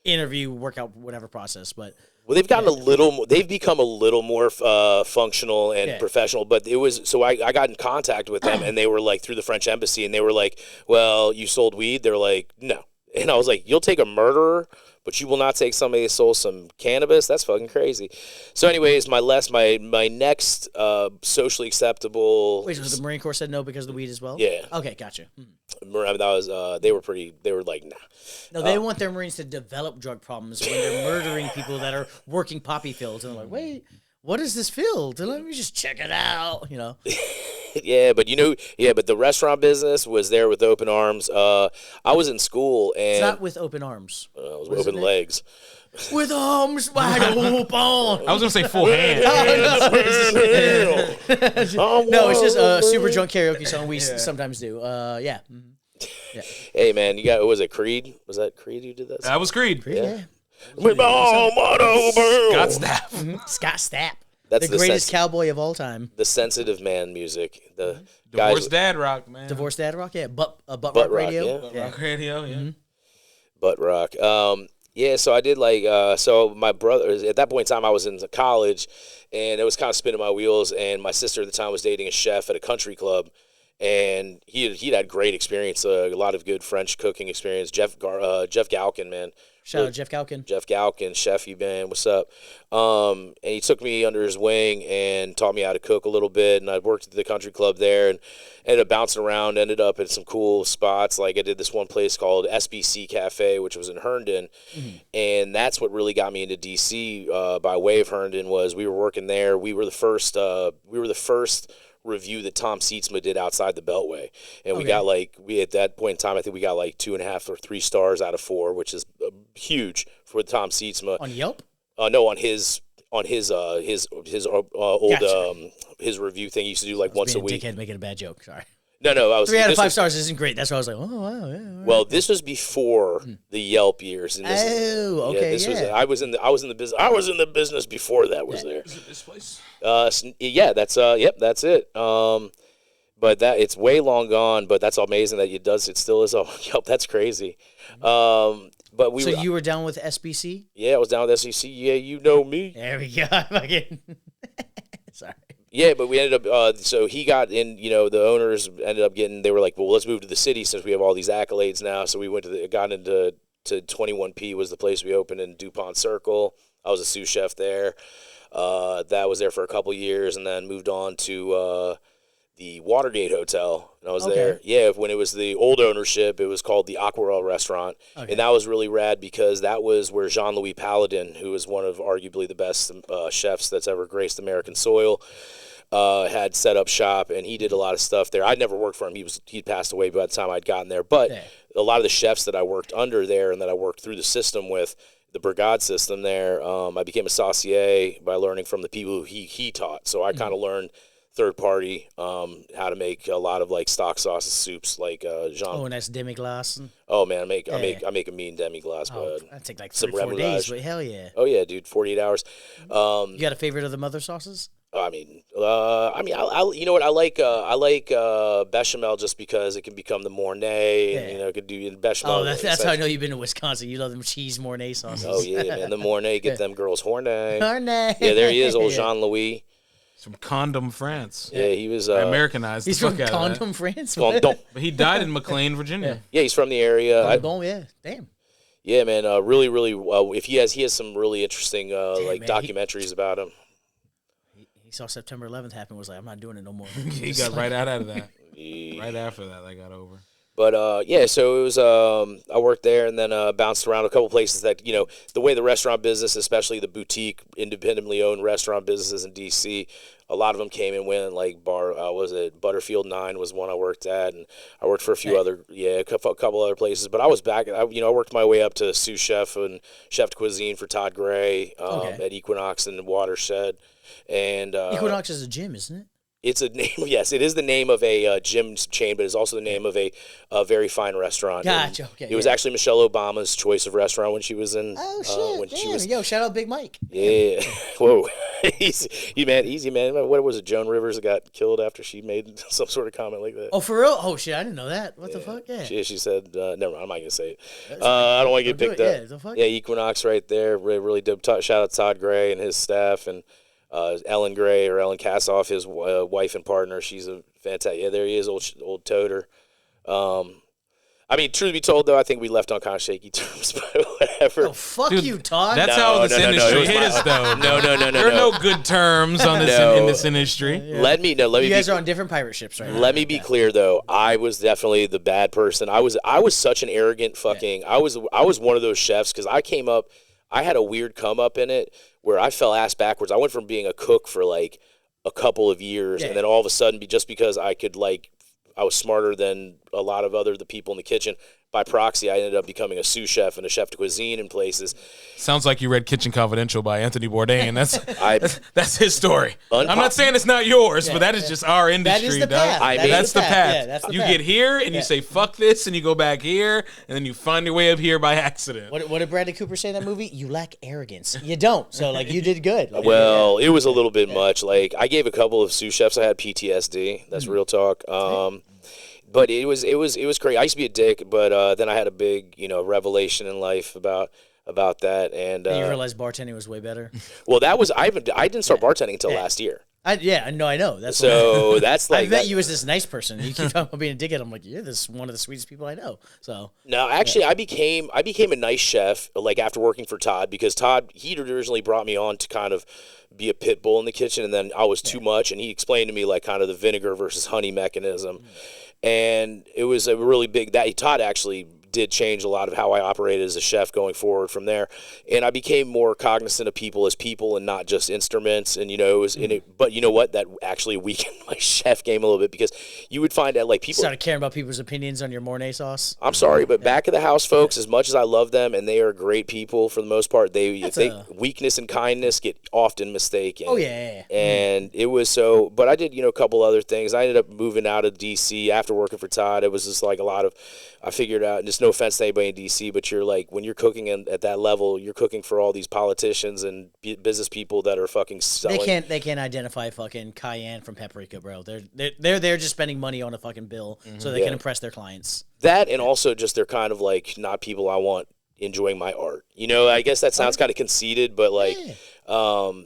A: interview, workout, whatever process, but.
D: Well, they've gotten a little more. They've become a little more functional and professional. But it was so I got in contact with them, and they were like through the French embassy, and they were like, "Well, you sold weed." They're like, "No," and I was like, "You'll take a murderer, but you will not take somebody that sold some cannabis? That's fucking crazy." So, anyways, my next socially acceptable.
A: Wait, so the Marine Corps said no because of the weed as well?
D: Yeah.
A: Okay, gotcha.
D: That was they were like, nah.
A: No, they want their Marines to develop drug problems when they're murdering people that are working poppy fields, and they're like, wait, what is this field? Let me just check it out, you know.
D: but the restaurant business was there with open arms. I was in school, and
A: it's not with open arms.
D: It was with open legs.
A: With arms wide open.
B: I was gonna say full hand.
A: No, it's just a super drunk karaoke song we sometimes do. Yeah.
D: Hey man, was it Creed? Was that Creed who did that?
B: That was Creed.
A: Yeah.
D: With my
B: Scott Stapp.
A: Scott Stapp.
D: That's
A: the greatest cowboy of all time.
D: The sensitive man music. The
B: Divorced Dad Rock, man.
A: Divorced Dad Rock, yeah. Butt Rock Radio.
B: Butt Rock Radio, yeah.
D: Butt Rock. Yeah, so I did so my brother, at that point in time, I was in college, and it was kind of spinning my wheels, and my sister at the time was dating a chef at a country club, and he'd had great experience, a lot of good French cooking experience. Jeff Galkin, man.
A: Shout out Jeff Galkin.
D: Jeff Galkin, chefy man, what's up? And he took me under his wing and taught me how to cook a little bit, and I worked at the country club there and ended up bouncing around, ended up at some cool spots. Like I did this one place called SBC Cafe, which was in Herndon, and that's what really got me into D.C. By way of Herndon was we were working there. We were the first review that Tom Sietsma did outside the Beltway, and we got at that point in time I think we got like 2.5 or 3 stars out of 4, which is huge for Tom Sietsma.
A: On Yelp?
D: No, on his old his review thing. He used to do like once a week.
A: Dickhead making a bad joke. Sorry.
D: No, I was
A: 3 out of 5 stars isn't great. That's why I was like, oh wow, yeah. Right.
D: Well, this was before the Yelp years. And this I was in the business. I was in the business before that was there.
B: Is it this place?
D: That's that's it. But it's way long gone. But that's amazing that it still is on Yelp. That's crazy. But
A: you were down with SBC?
D: Yeah, I was down with SBC. Yeah, you know me.
A: There we go. Sorry.
D: Yeah, but we ended up, so he got in, the owners ended up getting, they were like, well, let's move to the city since we have all these accolades now. So we got into 21P was the place we opened in DuPont Circle. I was a sous chef there. That was there for a couple years, and then moved on to the Watergate Hotel. And I was there. Yeah, when it was the old ownership, it was called the Aquarelle Restaurant. Okay. And that was really rad because that was where Jean-Louis Palladin, who is one of arguably the best chefs that's ever graced American soil, had set up shop, and he did a lot of stuff there. I'd never worked for him. He'd passed away by the time I'd gotten there. But a lot of the chefs that I worked under there and that I worked through the system with, the Burkhart system there, I became a saucier by learning from the people who he taught. So I kind of learned third party how to make a lot of like stock sauces, soups, like Jean.
A: Oh, and that's demi-glace.
D: Oh man, I make a mean demi-glace, bud.
A: That take like 3 or 4 days, but hell yeah.
D: Oh yeah, dude, 48 hours.
A: You got a favorite of the mother sauces?
D: You know what? I like bechamel just because it can become the Mornay, and it could do bechamel.
A: Oh, that's how I know you've been to Wisconsin. You love them cheese Mornay sauces.
D: Oh yeah, man, the Mornay get them girls horny.
A: Mornay.
D: Yeah, there he is, old Jean-Louis.
B: He's from Condom, France.
D: Yeah, he was.
B: I Americanized.
A: He's
B: the
A: from
B: fuck out of that.
A: Condom, France.
D: Condom.
B: But he died in McLean, Virginia.
D: Yeah, he's from the area.
A: Condom, yeah. Damn.
D: Yeah, man. Really, really. If he has some really interesting
A: man,
D: documentaries about him.
A: He saw September 11th happen. Was like, I'm not doing it no more.
B: He got right out of that. Right after that, I got over.
D: But yeah, so it was. I worked there and then bounced around a couple places that the way the restaurant business, especially the boutique, independently owned restaurant businesses in DC, a lot of them came and went. Like Butterfield 9 was one I worked at, and I worked for a few a couple other places. But I was back. I worked my way up to sous chef and chef de cuisine for Todd Gray at Equinox and Watershed. And
A: Equinox is a gym, isn't it?
D: It's a name. Yes, it is the name of a gym chain, but it's also the name of a very fine restaurant.
A: Gotcha. Okay.
D: It was actually Michelle Obama's choice of restaurant when she was in.
A: Oh shit! Damn. Yo, shout out Big Mike.
D: Yeah. Whoa. Easy man. What was it? Joan Rivers got killed after she made some sort of comment like that.
A: Oh, for real? Oh shit! I didn't know that. What the fuck? Yeah.
D: She said, never mind. I'm not gonna say it. I don't want to get picked up.
A: Yeah. The fuck?
D: Yeah. Equinox right there. Really dope. Shout out Todd Gray and his staff and. Ellen Gray or Ellen Kassoff, his wife and partner. She's a fantastic. Yeah, there he is, old toter. Truth be told, though, I think we left on kind of shaky terms, but whatever.
A: Oh, fuck you, Todd.
B: That's how this industry is, though.
D: No.
B: There are no good terms on this in this industry.
A: Yeah.
D: Let me
A: You guys are on different pirate ships right now.
D: Let me be clear, though. I was definitely the bad person. I was such an arrogant fucking. I was one of those chefs because I came up. I had a weird come up in it where I fell ass backwards. I went from being a cook for like a couple of years, and then all of a sudden, just because I was smarter than a lot of the people in the kitchen. By proxy, I ended up becoming a sous chef and a chef de cuisine in places.
B: Sounds like you read Kitchen Confidential by Anthony Bourdain. That's his story. I'm not saying it's not yours, but that is just our industry.
A: That is the path.
B: That's the path.
A: Yeah, that's the
B: you
A: path.
B: get here and you say fuck this, and you go back here, and then you find your way up here by accident.
A: What did Bradley Cooper say in that movie? You lack arrogance. You don't. So you did good.
D: Well, it was a little bit much. Like I gave a couple of sous chefs. I had PTSD. That's real talk. But it was crazy. I used to be a dick, but then I had a big, revelation in life about that. And
A: you realized bartending was way better.
D: Well, I didn't start bartending until last year.
A: I know. That's
D: so that's like
A: I met you as this nice person. You keep talking about being a dickhead. I'm like, you're one of the sweetest people I know. So
D: no, actually, I became a nice chef like after working for Todd because Todd he originally brought me on to kind of be a pit bull in the kitchen, and then I was too much, and he explained to me like kind of the vinegar versus honey mechanism. And it was a really big Todd actually did change a lot of how I operated as a chef going forward from there. And I became more cognizant of people as people and not just instruments. And, but you know what? That actually weakened my chef game a little bit because you would find that like people
A: started caring about people's opinions on your Mornay sauce.
D: I'm sorry, but back of the house folks, as much as I love them and they are great people for the most part, weakness and kindness get often mistaken.
A: Oh yeah.
D: And it was but I did, a couple other things. I ended up moving out of DC after working for Todd. It was just like I figured out, and just no offense to anybody in DC, but you're like, when you're cooking at that level, you're cooking for all these politicians and business people that are fucking selling.
A: They can't identify fucking cayenne from paprika, bro. They're just spending money on a fucking bill so they can impress their clients.
D: That and also just they're kind of like not people I want enjoying my art. I guess that sounds kind of conceited, but like, so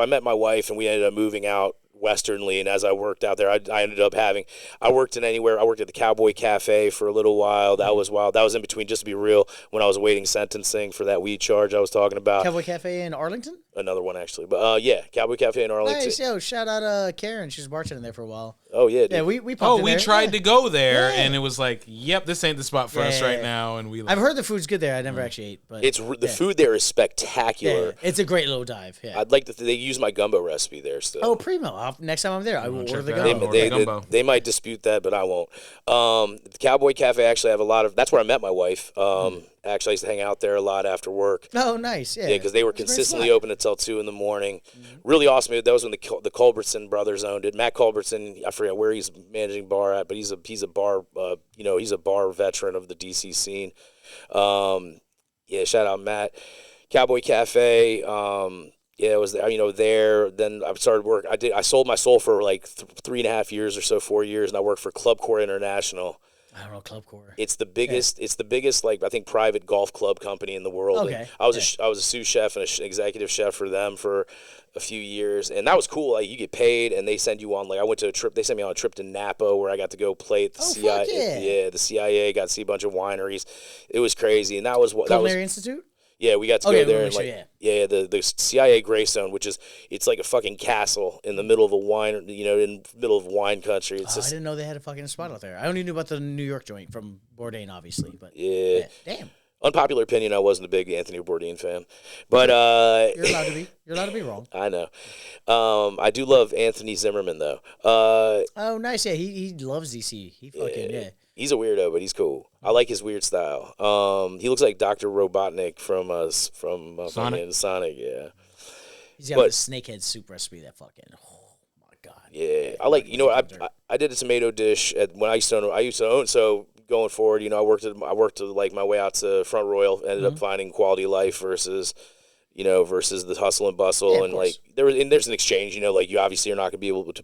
D: I met my wife and we ended up moving out westernly, and as I worked out there, I ended up I worked at the Cowboy Cafe for a little while. That was wild. That was in between, just to be real, when I was awaiting sentencing for that weed charge I was talking about.
A: Cowboy Cafe in Arlington?
D: Another one, actually. But, Cowboy Cafe in Arlington.
A: Nice. Yo, shout out Karen. She was bartending there for a while.
D: Oh, yeah, dude.
A: Yeah, we popped in there.
B: Tried to go there, and it was like, yep, this ain't the spot for us right now. And
A: I've heard the food's good there. I never actually ate. But
D: the food there is spectacular.
A: Yeah, it's a great little dive. Yeah.
D: I'd like they use my gumbo recipe there still.
A: Oh, primo. Next time I'm there, I will order the gumbo.
D: They might dispute that, but I won't. The Cowboy Cafe, actually, I have a lot of... That's where I met my wife. Actually, I used to hang out there a lot after work.
A: Oh, nice. Yeah,
D: because they were consistently open until 2 in the morning. Really awesome. That was when the Culbertson brothers owned it. Matt Culbertson, I forget where he's managing bar at, but he's a bar, he's a bar veteran of the DC scene. Shout out Matt. Cowboy Cafe, Yeah, it was there. Then I started work. I sold my soul for like 3.5 years or so, 4 years, and I worked for Club Core International.
A: I don't know, Club Core.
D: It's the biggest. It's the biggest, like I think, private golf club company in the world.
A: Okay.
D: And I was a sous chef and an executive chef for them for a few years, and that was cool. Like you get paid, and they send you on. Like I went to a trip. They sent me on a trip to Napa where I got to go play at the CIA.
A: Fuck yeah.
D: Yeah, the CIA. Got to see a bunch of wineries. It was crazy, and that was what
A: Culinary Institute.
D: Yeah, we got to go there and
A: the
D: CIA Gray Zone, which is it's like a fucking castle in the middle of a wine, in the middle of wine country. It's
A: I didn't know they had a fucking spot out there. I only knew about the New York joint from Bourdain, obviously, but
D: yeah.
A: Damn.
D: Unpopular opinion, I wasn't a big Anthony Bourdain fan, but
A: you're allowed to be. You're allowed to be wrong.
D: I know. I do love Anthony Zimmerman though.
A: Oh, nice. Yeah, he loves DC. He fucking yeah.
D: He's a weirdo, but he's cool. I like his weird style. He looks like Dr. Robotnik from Sonic. Yeah.
A: He's got the snakehead soup recipe. That fucking. Oh my god.
D: Yeah, I like. I did a tomato dish when I used to own. So going forward, I worked like my way out to Front Royal. Ended up finding quality of life versus the hustle and bustle, and like there's an exchange. Like you obviously are not going to be able to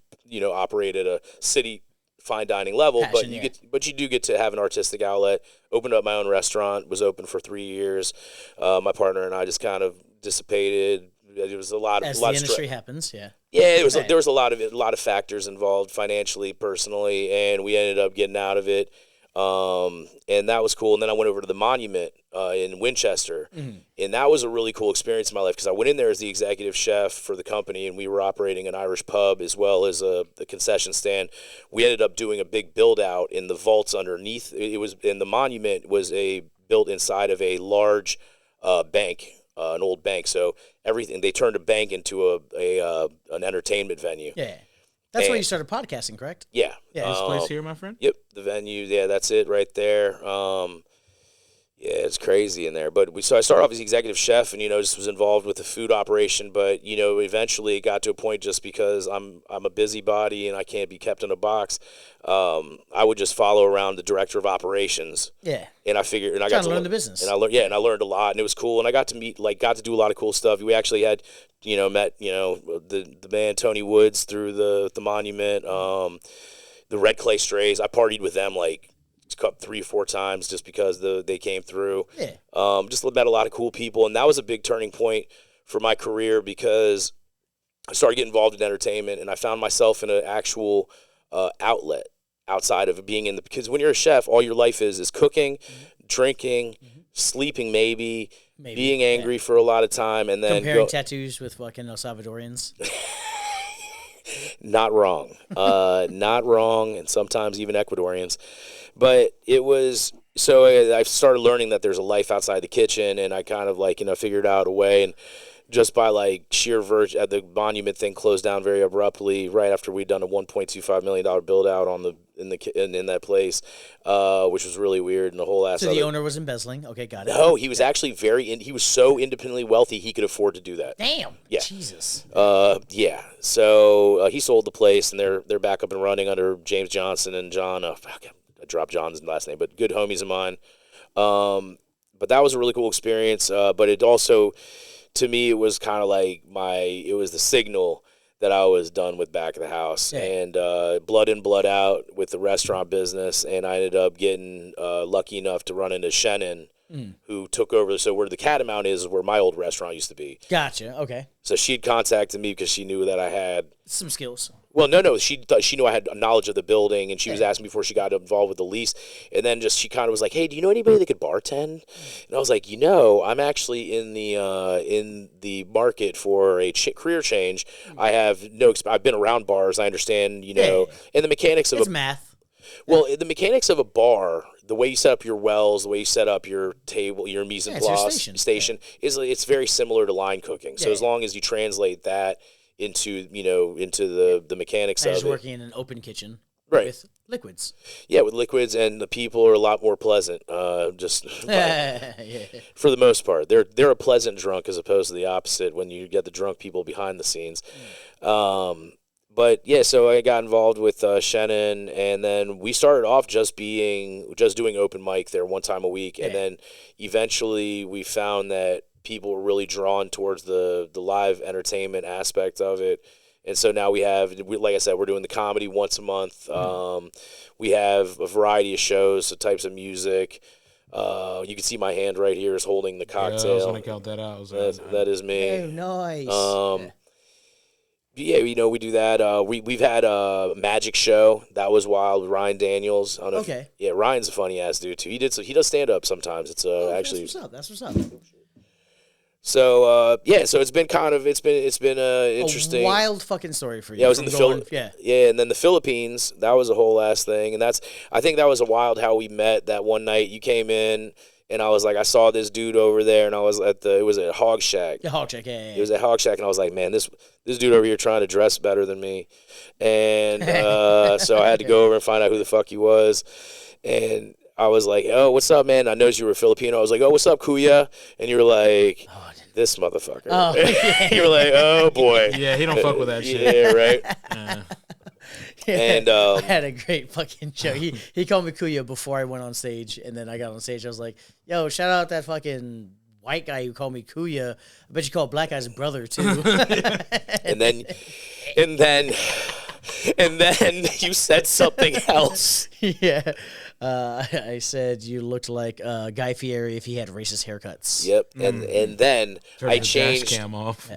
D: operate at a city fine dining level, but you do get to have an artistic outlet. Opened up my own restaurant, was open for 3 years. My partner and I just kind of dissipated. It was a lot of
A: the industry happens, yeah.
D: Yeah, there was a lot of factors involved financially, personally, and we ended up getting out of it. And that was cool. And then I went over to the Monument in Winchester, and that was a really cool experience in my life because I went in there as the executive chef for the company, and we were operating an Irish pub as well as the concession stand. We ended up doing a big build out in the vaults underneath. It was in the Monument was built inside of a large bank, an old bank. So everything they turned a bank into an entertainment venue.
A: Yeah. That's where you started podcasting, correct?
D: Yeah.
B: Yeah, this place here, my friend?
D: Yep, the venue. Yeah, that's it right there. Yeah, it's crazy in there. But I started off as executive chef and, just was involved with the food operation. But, eventually it got to a point just because I'm a busybody and I can't be kept in a box. I would just follow around the director of operations.
A: Yeah.
D: And I figured, and I got to
A: learn the business.
D: And I learned a lot, and it was cool. And I got to got to do a lot of cool stuff. We actually had, met, the man Tony Woods through the Monument, the Red Clay Strays. I partied with them like 3 or 4 times just because they came through.
A: Yeah.
D: Just met a lot of cool people, and that was a big turning point for my career because I started getting involved in entertainment, and I found myself in an actual outlet outside of being because when you're a chef, all your life is cooking, drinking, sleeping, maybe being angry for a lot of time, and then
A: comparing tattoos with fucking El Salvadorians.
D: Not wrong, and sometimes even Ecuadorians. But it was so I started learning that there's a life outside the kitchen, and I kind of figured out a way. And just by like sheer virtue, the Monument thing closed down very abruptly right after we'd done a $1.25 million build out in that place, which was really weird. And the whole
A: So the owner was embezzling. Okay, got it.
D: No, he was actually he was so independently wealthy he could afford to do that.
A: Damn.
D: Yeah.
A: Jesus.
D: Yeah. So he sold the place, and they're back up and running under James Johnson and John. I dropped John's last name, but good homies of mine. But that was a really cool experience. But it also, to me, it was kind of like it was the signal that I was done with back of the house, and blood in, blood out with the restaurant business. And I ended up getting lucky enough to run into Shenan, who took over. So where the Catamount is where my old restaurant used to be.
A: Gotcha. Okay.
D: So she'd contacted me because she knew that I had
A: some skills.
D: Well, no. She knew I had knowledge of the building, and she was asking me before she got involved with the lease. And then she kind of was like, "Hey, do you know anybody that could bartend?" And I was like, I'm actually in the market for a career change. I have I've been around bars. I understand, and the mechanics of
A: math.
D: Well, the mechanics of a bar, the way you set up your wells, the way you set up your table, your mise en place station it's very similar to line cooking. So as long as you translate that into the mechanics of it.
A: Just working in an open kitchen,
D: right?
A: With liquids.
D: Yeah, with liquids, and the people are a lot more pleasant. For the most part, they're a pleasant drunk as opposed to the opposite when you get the drunk people behind the scenes. But yeah, so I got involved with Shenan, and then we started off just doing open mic there one time a week, and then eventually we found that people were really drawn towards the live entertainment aspect of it. And so now like I said, we're doing the comedy once a month. We have a variety of shows, so types of music. You can see my hand right here is holding the cocktail.
B: Yeah, I was going to count that out.
D: That is me.
A: Oh, nice.
D: Yeah, we do that. We've had a magic show that was wild with Ryan Daniels. I don't know
A: Okay.
D: yeah, Ryan's a funny ass dude too. He does stand up sometimes. It's actually
A: That's what's up.
D: so so it's been interesting.
A: A wild fucking story for you.
D: Yeah, I was in the Philippines.
A: Yeah.
D: And then the Philippines, that was a whole ass thing, and I think that was a wild how we met. That one night you came in. And I was like, I saw this dude over there, and I was it was at Hog Shack.
A: Yeah, Hog Shack, yeah.
D: It was at Hog Shack, and I was like, man, this dude over here trying to dress better than me. And so I had to go over and find out who the fuck he was. And I was like, oh, what's up, man? I noticed you were Filipino. I was like, oh, what's up, Kuya? And you were like, this motherfucker.
A: Oh, yeah.
D: You were like, oh, boy.
B: Yeah, he don't fuck with that shit.
D: Yeah, right?
A: Yeah,
D: and
A: I had a great fucking show. He called me Kuya before I went on stage, and then I got on stage. I was like, "Yo, shout out that fucking white guy who called me Kuya. I bet you call black guy's brother too."
D: and then you said something else.
A: Yeah, I said you looked like Guy Fieri if he had racist haircuts.
D: Yep, and then I changed.
B: Dash cam off.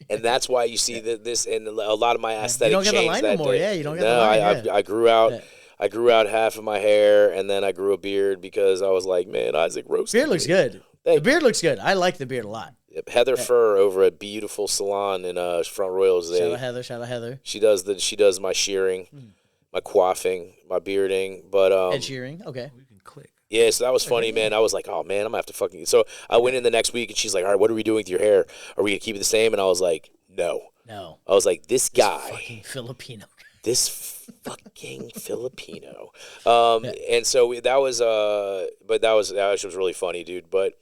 D: And that's why you see this, and a lot of my aesthetic
A: You don't get the
D: changed
A: line
D: that
A: no more.
D: day.
A: Yeah, you don't get the line.
D: I grew out. Yeah. I grew out half of my hair, and then I grew a beard because I was like, man, Isaac roasted
A: Beard looks good. The beard looks good. I like the beard a lot.
D: Yep. Heather Furr over at Beautiful Salon in Front Royals.
A: Shout out Heather.
D: She does my shearing, my coiffing, my bearding. But
A: Ed shearing. Okay.
B: You can click.
D: Yeah, so that was funny, man. I was like, oh, man, I'm going to have to fucking... So I went in the next week, and she's like, all right, what are we doing with your hair? Are we going to keep it the same? And I was like, no. I was like, this guy...
A: fucking Filipino.
D: This fucking Filipino. And so that was... but that was really funny, dude. But...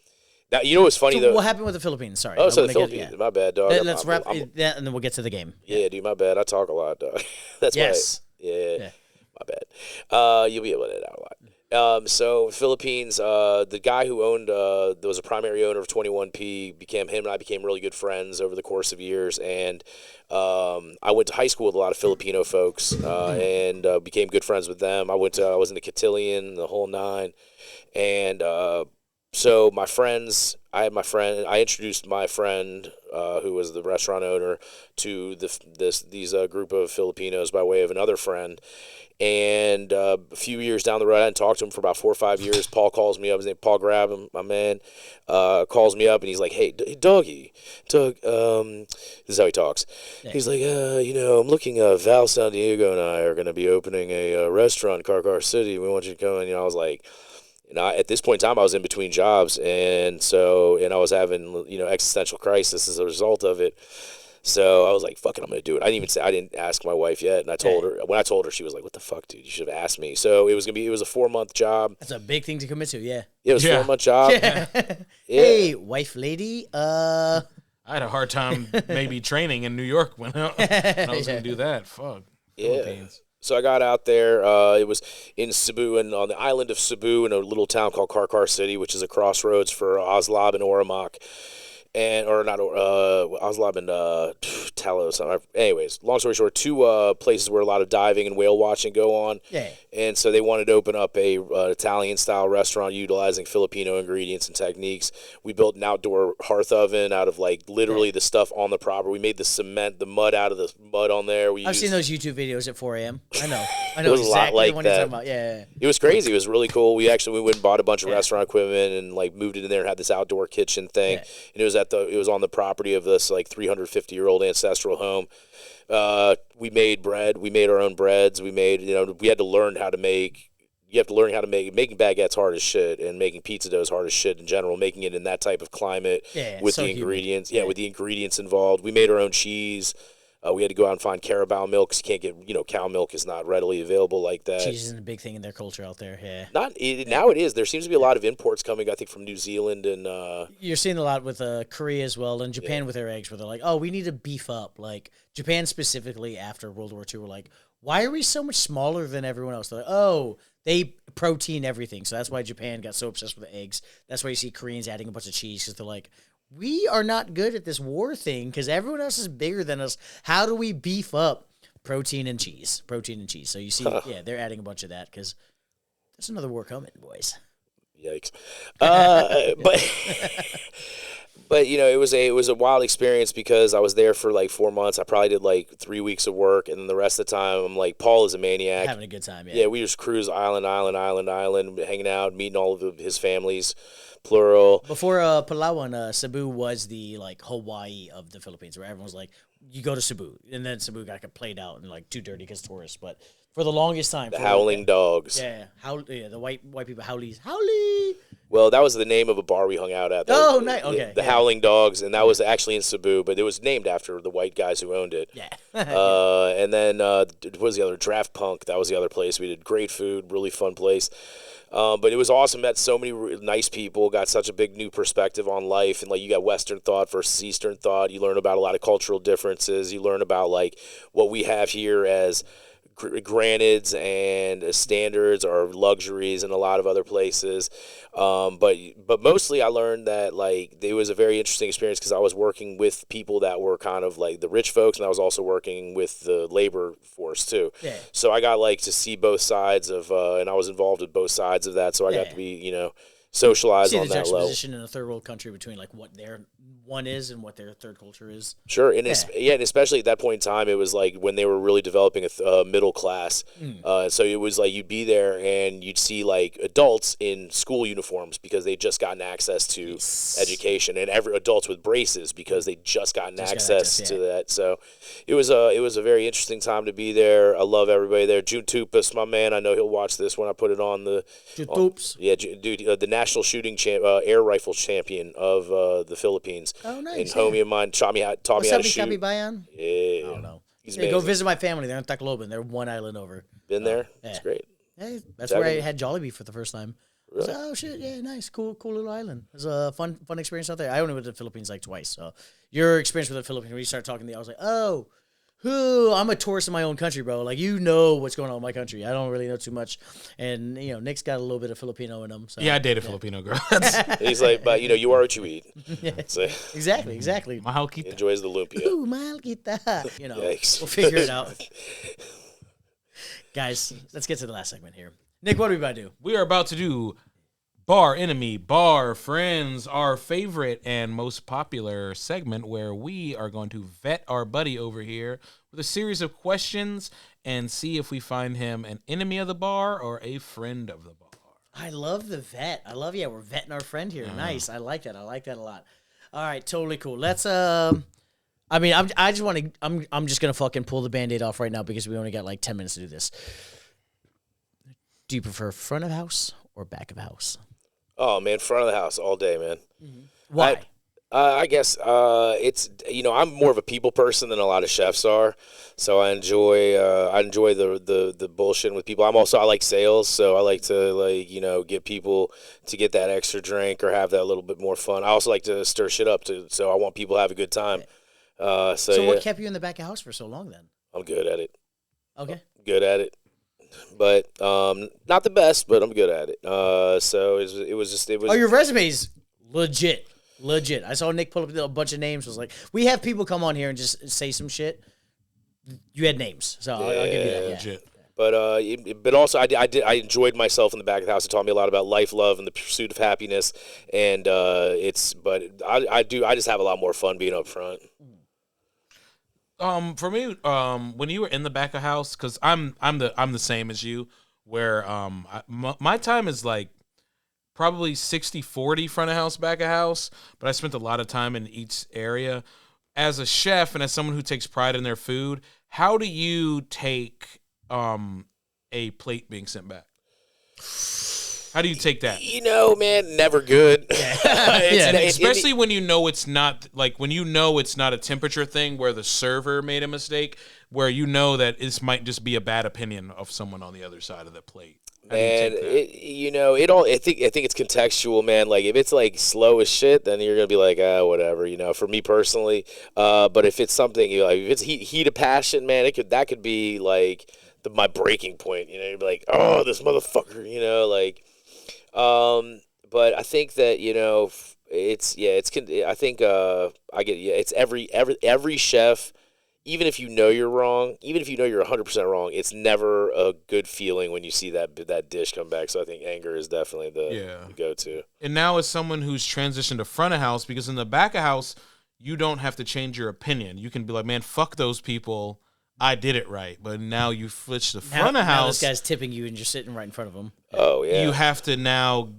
D: That, you know what's funny, though?
A: What happened with the Philippines? Sorry.
D: Oh, so the Philippines. My bad, dog.
A: Let's wrap that, and then we'll get to the game.
D: Yeah, dude, my bad. I talk a lot, dog. That's why... Yeah, my bad. You'll be able to edit out a lot. So Philippines, the guy who owned, there was a primary owner of 21P, him and I became really good friends over the course of years. And I went to high school with a lot of Filipino folks and became good friends with them. I was in the cotillion, the whole nine. And so I introduced my friend, who was the restaurant owner, to these group of Filipinos by way of another friend. And a few years down the road, I hadn't talked to him for about 4 or 5 years. Paul calls me up. His name Paul Grabham, my man, calls me up, and he's like, "Hey, Doug, this is how he talks. Yeah. He's like, I'm looking. Val San Diego and I are going to be opening a restaurant in Car City. We want you to come." And I was like, at this point in time, I was in between jobs, and I was having existential crisis as a result of it. So I was like, fuck it, I'm going to do it. I didn't ask my wife yet. And I told her, when I told her, she was like, what the fuck, dude? You should have asked me. So it was a 4-month job.
A: That's a big thing to commit to, yeah.
D: It was a 4-month job.
A: Yeah. Hey, wife lady,
B: I had a hard time maybe training in New York when I was going to do that. Fuck.
D: Yeah.
B: Philippines.
D: So I got out there. It was in Cebu, and on the island of Cebu in a little town called Car City, which is a crossroads for Oslab and Oromok. Oslab and Talos. Anyways, long story short, 2 places where a lot of diving and whale watching go on.
A: Yeah.
D: And so they wanted to open up a Italian-style restaurant utilizing Filipino ingredients and techniques. We built an outdoor hearth oven out of literally the stuff on the property. We made the mud out of the mud on there. I've
A: seen those YouTube videos at 4 a.m. I know.
D: It was exactly a lot like
A: the one
D: that.
A: you're talking about. Yeah.
D: It was crazy. It was really cool. We went and bought a bunch of restaurant equipment and moved it in there and had this outdoor kitchen thing. Yeah. And it was on the property of this 350-year-old ancestral home. We made bread. We made our own breads. We had to learn how to make. You have to learn how to making baguettes hard as shit, and making pizza dough is hard as shit in general. Making it in that type of climate with the ingredients, with the ingredients involved. We made our own cheese. We had to go out and find Carabao milk 'cause you can't get, cow milk is not readily available like that.
A: Cheese isn't a big thing in their culture out there. Yeah.
D: Now it is. There seems to be a lot of imports coming, I think, from New Zealand and.
A: You're seeing a lot with Korea as well, and Japan with their eggs, where they're like, "Oh, we need to beef up." Like Japan specifically after World War II, were like, "Why are we so much smaller than everyone else?" They're like, "Oh, they protein everything," so that's why Japan got so obsessed with the eggs. That's why you see Koreans adding a bunch of cheese because they're like, we are not good at this war thing because everyone else is bigger than us. How do we beef up protein and cheese? Protein and cheese. So you see, they're adding a bunch of that because there's another war coming, boys.
D: Yikes! But it was a wild experience because I was there for like 4 months. I probably did like 3 weeks of work, and then the rest of the time I'm like, Paul is a maniac,
A: Having a good time.
D: Yeah, we just cruise island, hanging out, meeting all of his families. Plural.
A: Before Palawan, Cebu was the like Hawaii of the Philippines, where everyone was like, you go to Cebu, and then Cebu got played out and like too dirty because tourists. But for the longest time,
D: the howling dogs.
A: Yeah, the white people howly.
D: Well, that was the name of a bar we hung out at.
A: Oh, nice. Okay.
D: The Howling Dogs, and that was actually in Cebu, but it was named after the white guys who owned it.
A: Yeah.
D: And then what was the other? Draft Punk. That was the other place. We did great food, really fun place. But it was awesome. Met so many nice people. Got such a big new perspective on life, and like you got Western thought versus Eastern thought. You learn about a lot of cultural differences. You learn about like what we have here as granids and standards or luxuries in a lot of other places. But mostly I learned that like it was a very interesting experience because I was working with people that were kind of like the rich folks, and I was also working with the labor force too. Yeah. So I got like to see both sides of, and I was involved with both sides of that. So I got to be, socialized on that level. See the
A: juxtaposition in a third world country between like what their one is and what their third culture is.
D: Sure, and and especially at that point in time, it was like when they were really developing a middle class. So it was like you'd be there and you'd see like adults in school uniforms because they'd just gotten access to education, and every adults with braces because they'd just gotten access to that. So it was a very interesting time to be there. I love everybody there. June Tupas, my man, I know he'll watch this when I put it on the.
A: June Tupas.
D: Yeah, dude, the national shooting air rifle champion of the Philippines.
A: Oh, nice.
D: And homie of mine taught me how to shoot.
A: Kabi Bayan?
D: Yeah.
A: I don't know.
D: He's
A: go visit my family. They're in Tacloban. They're one island over.
D: Been there? It's great.
A: Hey, that's where I had Jollibee for the first time. Really? I was like, oh, shit, yeah, nice, cool little island. It was a fun experience out there. I only went to the Philippines like twice. So your experience with the Philippines, when you started talking to me, I was like, oh, I'm a tourist in my own country, bro. Like, what's going on in my country. I don't really know too much. And, Nick's got a little bit of Filipino in him. So.
B: Yeah, I date a Filipino girl.
D: He's like, but, you are what you eat.
A: Yeah. So, exactly.
B: Mahal kita.
D: Enjoys the lumpia.
A: Ooh, mahal kita.
D: Yikes.
A: We'll figure it out. Guys, let's get to the last segment here. Nick, what are we about to do?
B: We are about to do Bar Enemy, Bar Friends, our favorite and most popular segment where we are going to vet our buddy over here with a series of questions and see if we find him an enemy of the bar or a friend of the bar.
A: I love the vet. We're vetting our friend here. Nice. I like that. I like that a lot. All right, totally cool. Let's I'm just gonna fucking pull the Band-Aid off right now because we only got like 10 minutes to do this. Do you prefer front of house or back of house?
D: Oh man, front of the house all day, man.
A: Mm-hmm. Why?
D: I guess it's I'm more of a people person than a lot of chefs are, so I enjoy the bullshitting with people. I like sales, so I like to get people to get that extra drink or have that little bit more fun. I also like to stir shit up too, so I want people to have a good time. So
A: what kept you in the back of house for so long then?
D: I'm good at it.
A: Okay.
D: Good at it. But not the best, but I'm good at it. So it was.
A: Oh, your resume's legit. I saw Nick pull up a bunch of names. Was like, we have people come on here and just say some shit. You had names, so I'll give you that.
B: Legit.
D: But also I enjoyed myself in the back of the house. It taught me a lot about life, love, and the pursuit of happiness. And I just have a lot more fun being up front.
B: For me, when you were in the back of house, because I'm the same as you, where my time is like probably 60-40 front of house, back of house, but I spent a lot of time in each area. As a chef and as someone who takes pride in their food, how do you take a plate being sent back? How do you take that?
D: You know, man, never good.
B: Especially when you know it's not a temperature thing where the server made a mistake, where you know that this might just be a bad opinion of someone on the other side of the plate.
D: Man, I think it's contextual, man. Like if it's like slow as shit, then you're gonna be like, whatever, you know. For me personally, but if it's something like if it's heat of passion, man, that could be like my breaking point. You know, you'd be like, oh, this motherfucker, you know, like. But I think that I think it's every chef. Even if you know you're wrong, even if you know you're 100% wrong, it's never a good feeling when you see that dish come back. So I think anger is definitely the go-to.
B: And now as someone who's transitioned to front of house, because in the back of house, you don't have to change your opinion. You can be like, man, fuck those people. I did it right. But now you switch to front of house.
A: Now this guy's tipping you and you're sitting right in front of him.
D: Oh, yeah.
B: You have to now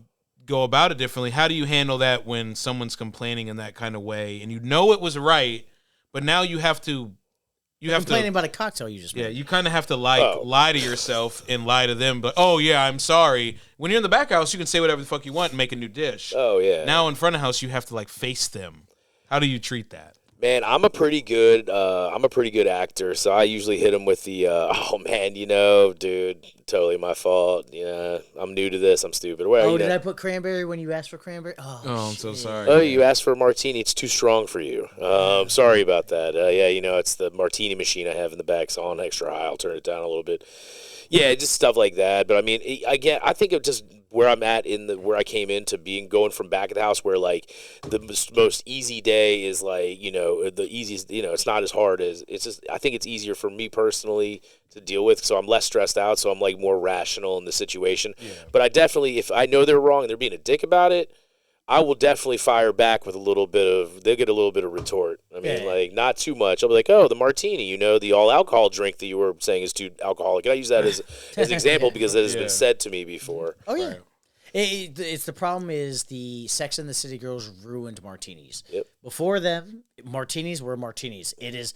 B: go about it differently. How do you handle that when someone's complaining in that kind of way and you know it was right, but now you have to...
A: complaining about a cocktail you just made.
B: Yeah, you kind of have to lie to yourself and lie to them. But I'm sorry. When you're in the back house, you can say whatever the fuck you want and make a new dish.
D: Oh yeah.
B: Now in front of house, you have to face them. How do you treat that?
D: Man, I'm a pretty good actor, so I usually hit him with the oh man, you know, dude, totally my fault. Yeah, I'm new to this. I'm stupid. Well,
A: did I put cranberry when you asked for cranberry?
B: Oh, I'm so sorry.
D: Oh, you asked for a martini. It's too strong for you. Sorry about that. Yeah, you know, it's the martini machine I have in the back, so on extra high. I'll turn it down a little bit. Yeah, just stuff like that. But I mean, again, I think of just where I'm at where I came into going from back of the house, where like the most easy day is like, you know, the easiest, you know, it's not as hard as it's just. I think it's easier for me personally to deal with, so I'm less stressed out, so I'm like more rational in the situation. Yeah. But I definitely, if I know they're wrong and they're being a dick about it, I will definitely fire back with they'll get a little bit of retort. I mean, like, not too much. I'll be like, oh, the martini, you know, the all-alcohol drink that you were saying is too alcoholic. And I use that as an example because that has been said to me before.
A: Oh, yeah. Right. It's the problem is the Sex and the City girls ruined martinis. Yep. Before them, martinis were martinis. It is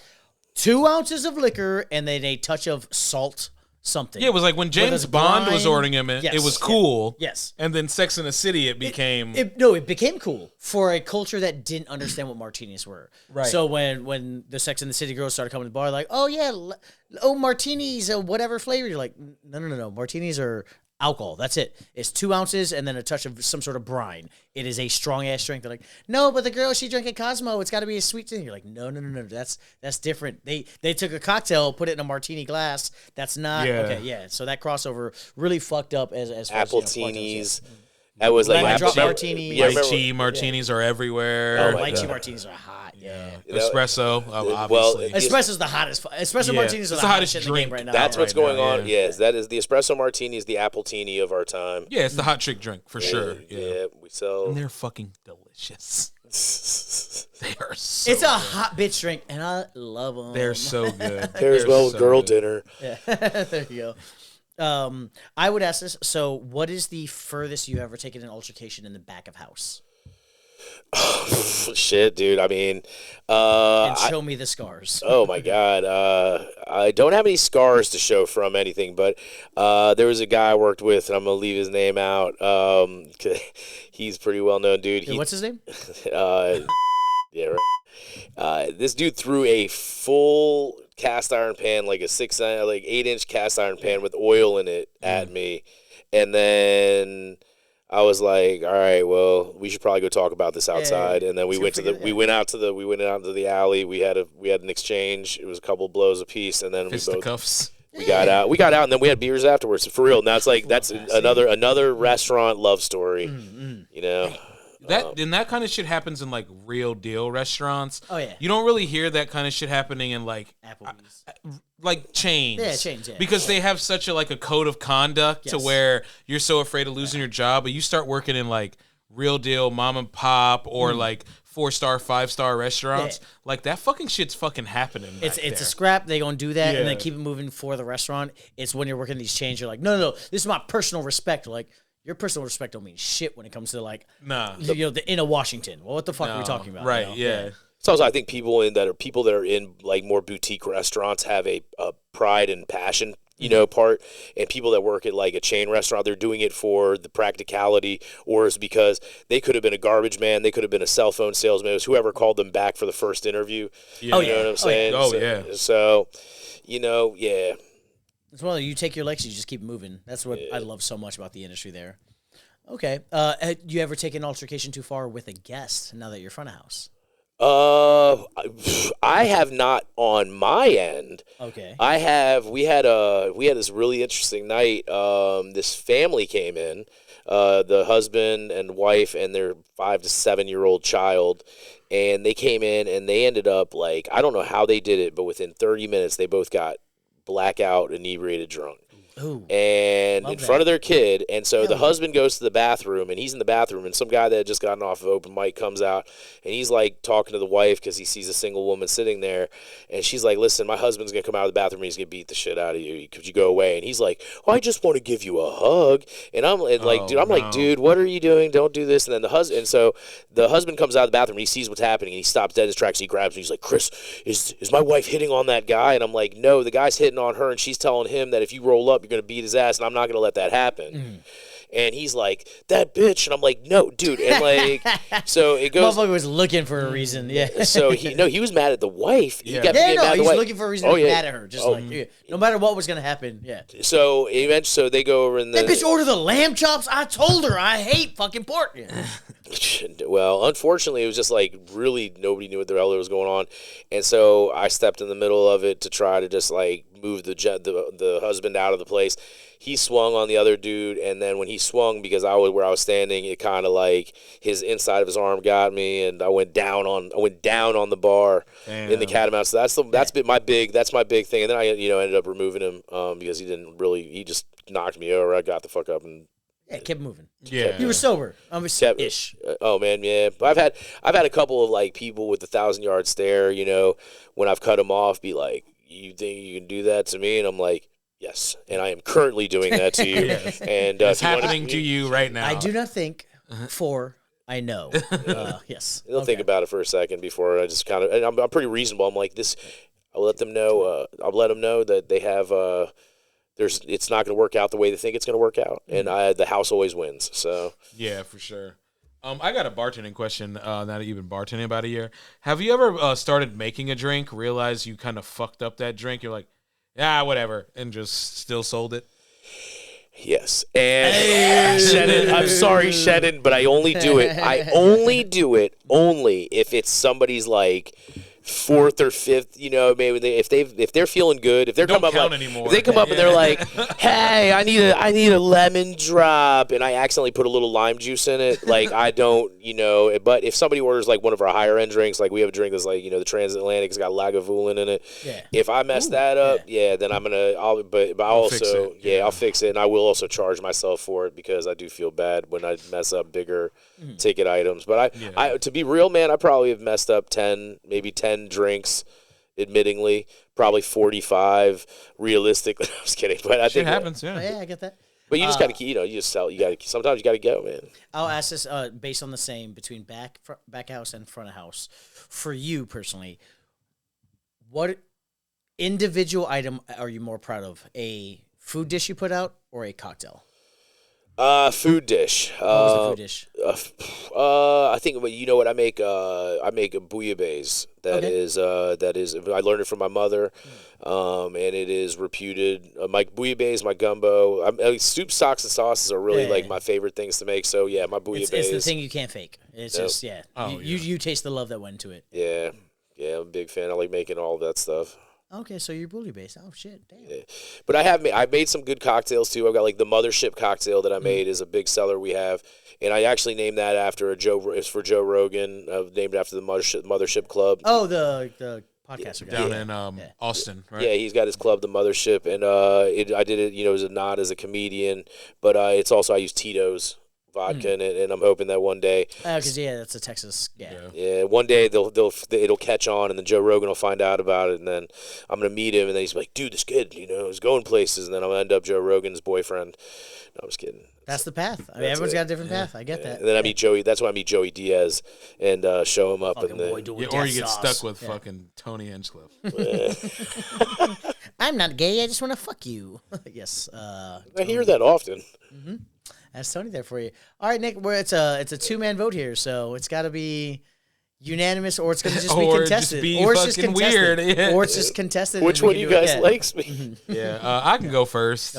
A: 2 ounces of liquor and then a touch of salt something.
B: Yeah, it was like when James Bond was ordering him, it was cool.
A: Yes.
B: And then Sex and the City, it became...
A: It became cool for a culture that didn't understand what martinis were. Right. So when the Sex and the City girls started coming to the bar, like, oh, yeah, martinis, whatever flavor. You're like, no. Martinis are alcohol. That's it. It's 2 ounces and then a touch of some sort of brine. It is a strong-ass drink. They're like, no, but the girl, she drank at Cosmo. It's got to be a sweet thing. You're like, no. That's different. They took a cocktail, put it in a martini glass. That's not... Yeah. Okay, yeah. So that crossover really fucked up as far
D: apple
A: as,
D: teenies. That was like
A: martinis.
B: Lychee martinis are everywhere.
A: Lychee martinis are hot. Yeah.
B: Espresso, obviously.
A: Well, espresso's the hottest. Espresso martinis are the hottest shit in the game right now.
D: That's what's going on. Yes, that is the espresso martini is the appletini of our time.
B: Yeah, it's the hot chick drink for sure.
D: Yeah, we sell.
B: And they're fucking delicious. They are so
A: It's a hot bitch drink, and I love them.
B: They're so good.
D: Pairs well with girl dinner.
A: Yeah, there you go. I would ask this. So, what is the furthest you ever taken an altercation in the back of house?
D: Shit, dude. I mean,
A: and show me the scars.
D: Oh my god. I don't have any scars to show from anything, but there was a guy I worked with, and I'm gonna leave his name out. He's pretty well known, dude.
A: What's his name?
D: Yeah, right. This dude threw a full cast iron pan, like a 8-inch cast iron pan with oil in it at me, and then I was like, all right, well, we should probably go talk about this outside. And then we went out into the alley. We had an exchange. It was a couple blows apiece, and then
B: fisticuffs.
D: We got out, and then we had beers afterwards. For real. Now it's like that's another restaurant love story. You know.
B: That kind of shit happens in like real deal restaurants.
A: Oh yeah.
B: You don't really hear that kind of shit happening in like
A: Applebee's.
B: Like chains.
A: Yeah, chains, yeah.
B: Because they have such a code of conduct to where you're so afraid of losing your job, but you start working in like real deal mom and pop or like 4-star, 5-star restaurants. Yeah. Like that fucking shit's fucking happening.
A: It's a scrap. They gonna do that and then keep it moving for the restaurant. It's when you're working these chains, you're like, no, this is my personal respect. Like your personal respect don't mean shit when it comes to like the inner Washington. Well, what the fuck are we talking about?
B: Right,
A: you know?
B: yeah.
D: So also, I think people that are in like more boutique restaurants have a pride and passion part, and people that work at like a chain restaurant, they're doing it for the practicality, or it's because they could have been a garbage man, they could have been a cell phone salesman. It was whoever called them back for the first interview.
B: Yeah.
D: You know what I'm saying? So, yeah.
A: It's one of you take your licks, you just keep moving. That's what I love so much about the industry there. Okay. You ever take an altercation too far with a guest now that you're front of house?
D: I have not on my end.
A: Okay.
D: We had this really interesting night. This family came in, the husband and wife and their 5 to 7 year old child, and they came in and they ended up like, I don't know how they did it, but within 30 minutes they both got blackout, inebriated, drunk.
A: Ooh,
D: and in front of their kid. And so the husband goes to the bathroom, and he's in the bathroom, and some guy that had just gotten off of open mic comes out, and he's like talking to the wife because he sees a single woman sitting there, and she's like, listen, my husband's going to come out of the bathroom and he's going to beat the shit out of you. Could you go away? And he's like, oh, I just want to give you a hug. And I'm like, dude, what are you doing? Don't do this. And then the husband comes out of the bathroom and he sees what's happening, and he stops dead in his tracks. He grabs me. He's like, Chris, is my wife hitting on that guy? And I'm like, no, the guy's hitting on her, and she's telling him that if you roll up, you're going to beat his ass, and I'm not going to let that happen. And he's like, that bitch. And I'm like, no, dude. And like, so it goes.
A: Motherfucker was looking for a reason. Yeah.
D: So he was mad at the wife.
B: Yeah.
D: He kept getting mad at
A: he
D: the
A: was
D: wife.
A: looking for a reason to be mad at her. Just no matter what was going to happen. Yeah.
D: So eventually, they go over and
A: that bitch ordered the lamb chops. I told her I hate fucking pork. Yeah.
D: Well, unfortunately, it was just like really nobody knew what the hell was going on, and so I stepped in the middle of it to try to just like move the husband out of the place. He swung on the other dude, and then when he swung, because where I was standing, it kind of like his inside of his arm got me, and I went down on the bar. Damn. In the Catamount. So that's my big thing. And then I ended up removing him because he just knocked me over. I got the fuck up and.
A: Yeah, kept moving.
B: Yeah,
A: you were sober. Ish.
D: Oh man, yeah. But I've had a couple of like people with the 1,000-yard stare. When I've cut them off, be like, "You think you can do that to me?" And I'm like, "Yes." And I am currently doing that to you. Yes. And
B: it's happening to you right now.
A: I do not think. I know. Yes.
D: They'll think about it for a second before I just kind of. And I'm pretty reasonable. I'm like this. I'll let them know. I'll let them know that they have. It's not going to work out the way they think it's going to work out, and the house always wins. So
B: yeah, for sure. I got a bartending question. Now that you've been bartending about a year, have you ever started making a drink, realized you kind of fucked up that drink? You're like, whatever, and just still sold it.
D: Yes, and Shenan, I'm sorry, Shenan, but I only do it. I only do it if it's somebody's like. Fourth or fifth, maybe if they're feeling good, if they're coming up if they come up and they're like, "Hey, I need a lemon drop," and I accidentally put a little lime juice in it, like I don't, But if somebody orders like one of our higher end drinks, like we have a drink that's like the Transatlantic's got Lagavulin in it. Yeah. If I mess that up, then I'll fix it, and I will also charge myself for it because I do feel bad when I mess up bigger ticket items. But I to be real, man, I probably have messed up 10 drinks, admittingly, probably 45 realistically. I'm just kidding, but I think
B: it happens. Yeah,
A: I get that.
D: But you just got to keep, you just sell. Sometimes you got to go, man.
A: I'll ask this based on the same between back house and front of house. For you personally, what individual item are you more proud of? A food dish you put out or a cocktail?
D: Food dish.
A: What was the food dish?
D: I think what I make. I make a bouillabaisse. That is. I learned it from my mother, and it is reputed. My bouillabaisse, my gumbo. Soup, stocks, and sauces are really my favorite things to make. So yeah, my bouillabaisse.
A: It's the thing you can't fake. It's just you taste the love that went into it.
D: Yeah, I'm a big fan. I like making all of that stuff.
A: Okay, so you're bouillabaisse. Oh shit, damn. Yeah.
D: But I've made some good cocktails too. I've got like the Mothership cocktail that I made is a big seller we have, and I actually named that after it's for Joe Rogan. Named after the Mothership Club.
A: Oh, the podcast
B: down in Austin, right?
D: Yeah, he's got his club, the Mothership, and I did it, as a nod as a comedian, but it's also I use Tito's vodka in it, and I'm hoping that one day.
A: Because that's a Texas.
D: Yeah. One day it'll catch on, and then Joe Rogan will find out about it, and then I'm gonna meet him, and then he's like, "Dude, this kid, he's going places," and then I'm gonna end up Joe Rogan's boyfriend. No, I'm just kidding.
A: That's the path. I mean, everyone's got a different path. I get that.
D: And then I meet Joey. That's why I meet Joey Diaz and show him up.
A: Or you get
B: stuck with fucking Tony Hinchcliffe.
A: I'm not gay. I just want to fuck you. Yes.
D: I hear that often.
A: Mm-hmm. That's Tony there for you. All right, Nick. It's a 2-man vote here, so it's got to be unanimous, or it's going to just be contested,
B: or it's just weird, yeah.
A: or it's just contested.
D: Which one of you guys likes me?
B: Yeah, I can go first.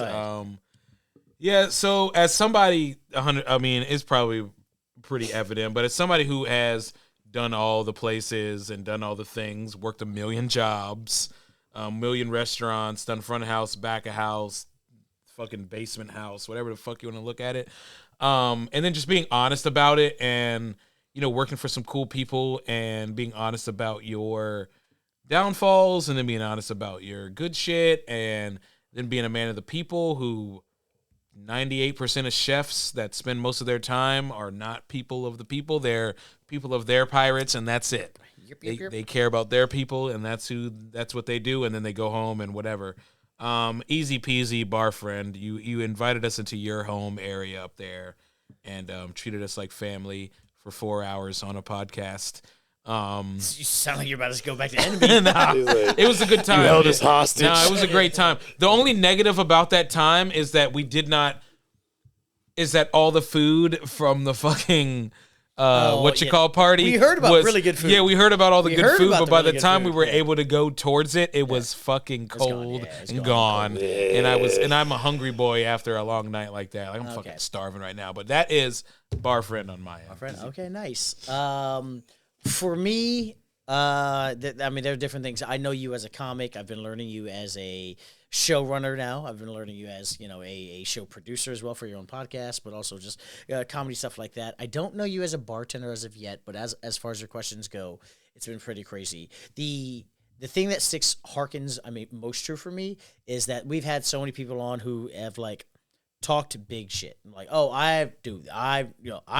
B: Yeah. So as somebody, it's probably pretty evident, but as somebody who has done all the places and done all the things, worked a million jobs, million restaurants, done front of house, back of house, fucking basement house, whatever the fuck you want to look at it. And then just being honest about it and, working for some cool people and being honest about your downfalls and then being honest about your good shit and then being a man of the people who 98% of chefs that spend most of their time are not people of the people. They're people of their pirates, and that's it. Yep. They care about their people, and that's what they do, and then they go home and whatever. Easy peasy, bar friend. You invited us into your home area up there and treated us like family for 4 hours on a podcast.
A: You sound like you're about to go back to enemy.
B: Nah, it was a good time.
D: You held us hostage.
B: No, it was a great time. The only negative about that time is that all the food from the fucking party.
A: We heard about really good food.
B: Yeah, we heard about all the good food, but by the time we were able to go towards it, it was fucking cold and gone. Yeah. And I'm a hungry boy after a long night like that. Like, I'm fucking starving right now. But that is bar friend on my end.
A: Bar friend. Okay, nice. For me, there are different things. I know you as a comic. I've been learning you as a showrunner now. I've been learning you as, a show producer as well for your own podcast, but also just comedy stuff like that. I don't know you as a bartender as of yet, but as far as your questions go, it's been pretty crazy. The thing that harkens most true for me is that we've had so many people on who have talked big shit. Like, oh, I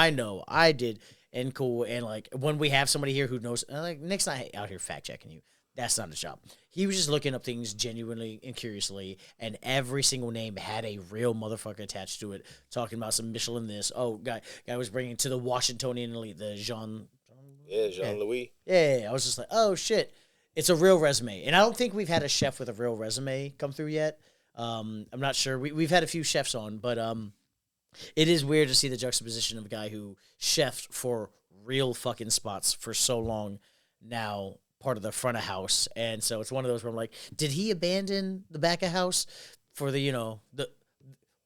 A: know, I did. And cool, and when we have somebody here who knows, Nick's not out here fact checking you. That's not his job. He was just looking up things genuinely and curiously, and every single name had a real motherfucker attached to it. Talking about some Michelin this. Oh, guy was bringing to the Washingtonian elite, the Jean-Louis. Yeah, I was just like, oh shit, it's a real resume, and I don't think we've had a chef with a real resume come through yet. I'm not sure. We've had a few chefs on, but it is weird to see the juxtaposition of a guy who chefed for real fucking spots for so long, now part of the front of house. And so it's one of those where I'm like, did he abandon the back of house for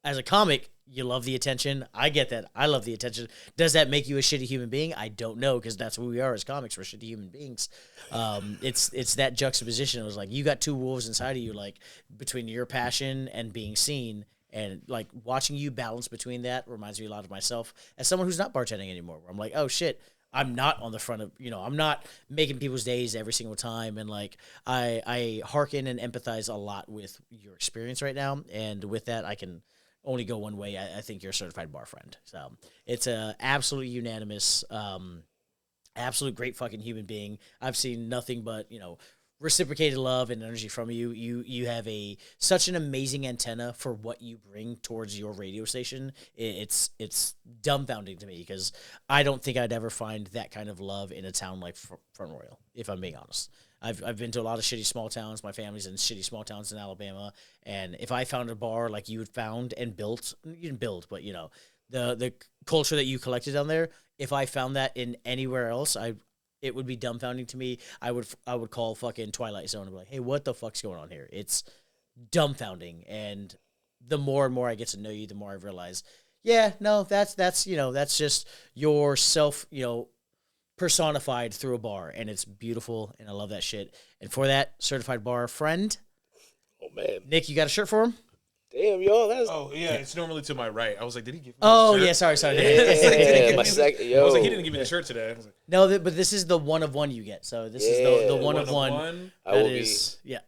A: as a comic, you love the attention. I get that. I love the attention. Does that make you a shitty human being? I don't know, because that's who we are as comics. We're shitty human beings. It's that juxtaposition. It was like, you got two wolves inside of you, between your passion and being seen. And watching you balance between that reminds me a lot of myself as someone who's not bartending anymore. Where I'm like, oh shit, I'm not on the front of, I'm not making people's days every single time. And I hearken and empathize a lot with your experience right now. And with that, I can only go one way. I think you're a certified bar friend. So it's a absolutely unanimous, absolute great fucking human being. I've seen nothing but, reciprocated love and energy from you. You have such an amazing antenna for what you bring towards your radio station. It's dumbfounding to me, because I don't think I'd ever find that kind of love in a town like Front Royal, if I'm being honest. I've been to a lot of shitty small towns. My family's in shitty small towns in Alabama, and if I found a bar like you had found and built, you didn't build, but the culture that you collected down there, if I found that in anywhere else, it would be dumbfounding to me. I would call fucking Twilight Zone and be like, hey, what the fuck's going on here? It's dumbfounding. And the more and more I get to know you, the more I realize, yeah, no, that's just yourself, personified through a bar. And it's beautiful, and I love that shit. And for that, certified bar friend.
D: Oh, man.
A: Nick, you got a shirt for him?
D: Damn, y'all.
B: Oh, yeah, it's normally to my right. I was like, did he give me
A: the
B: shirt?
A: Yeah, sorry.
D: Yeah, my second,
B: I was like, he didn't give me the shirt today. I was like,
A: no, but this is the one of one you get. So this is the one of one. Yeah.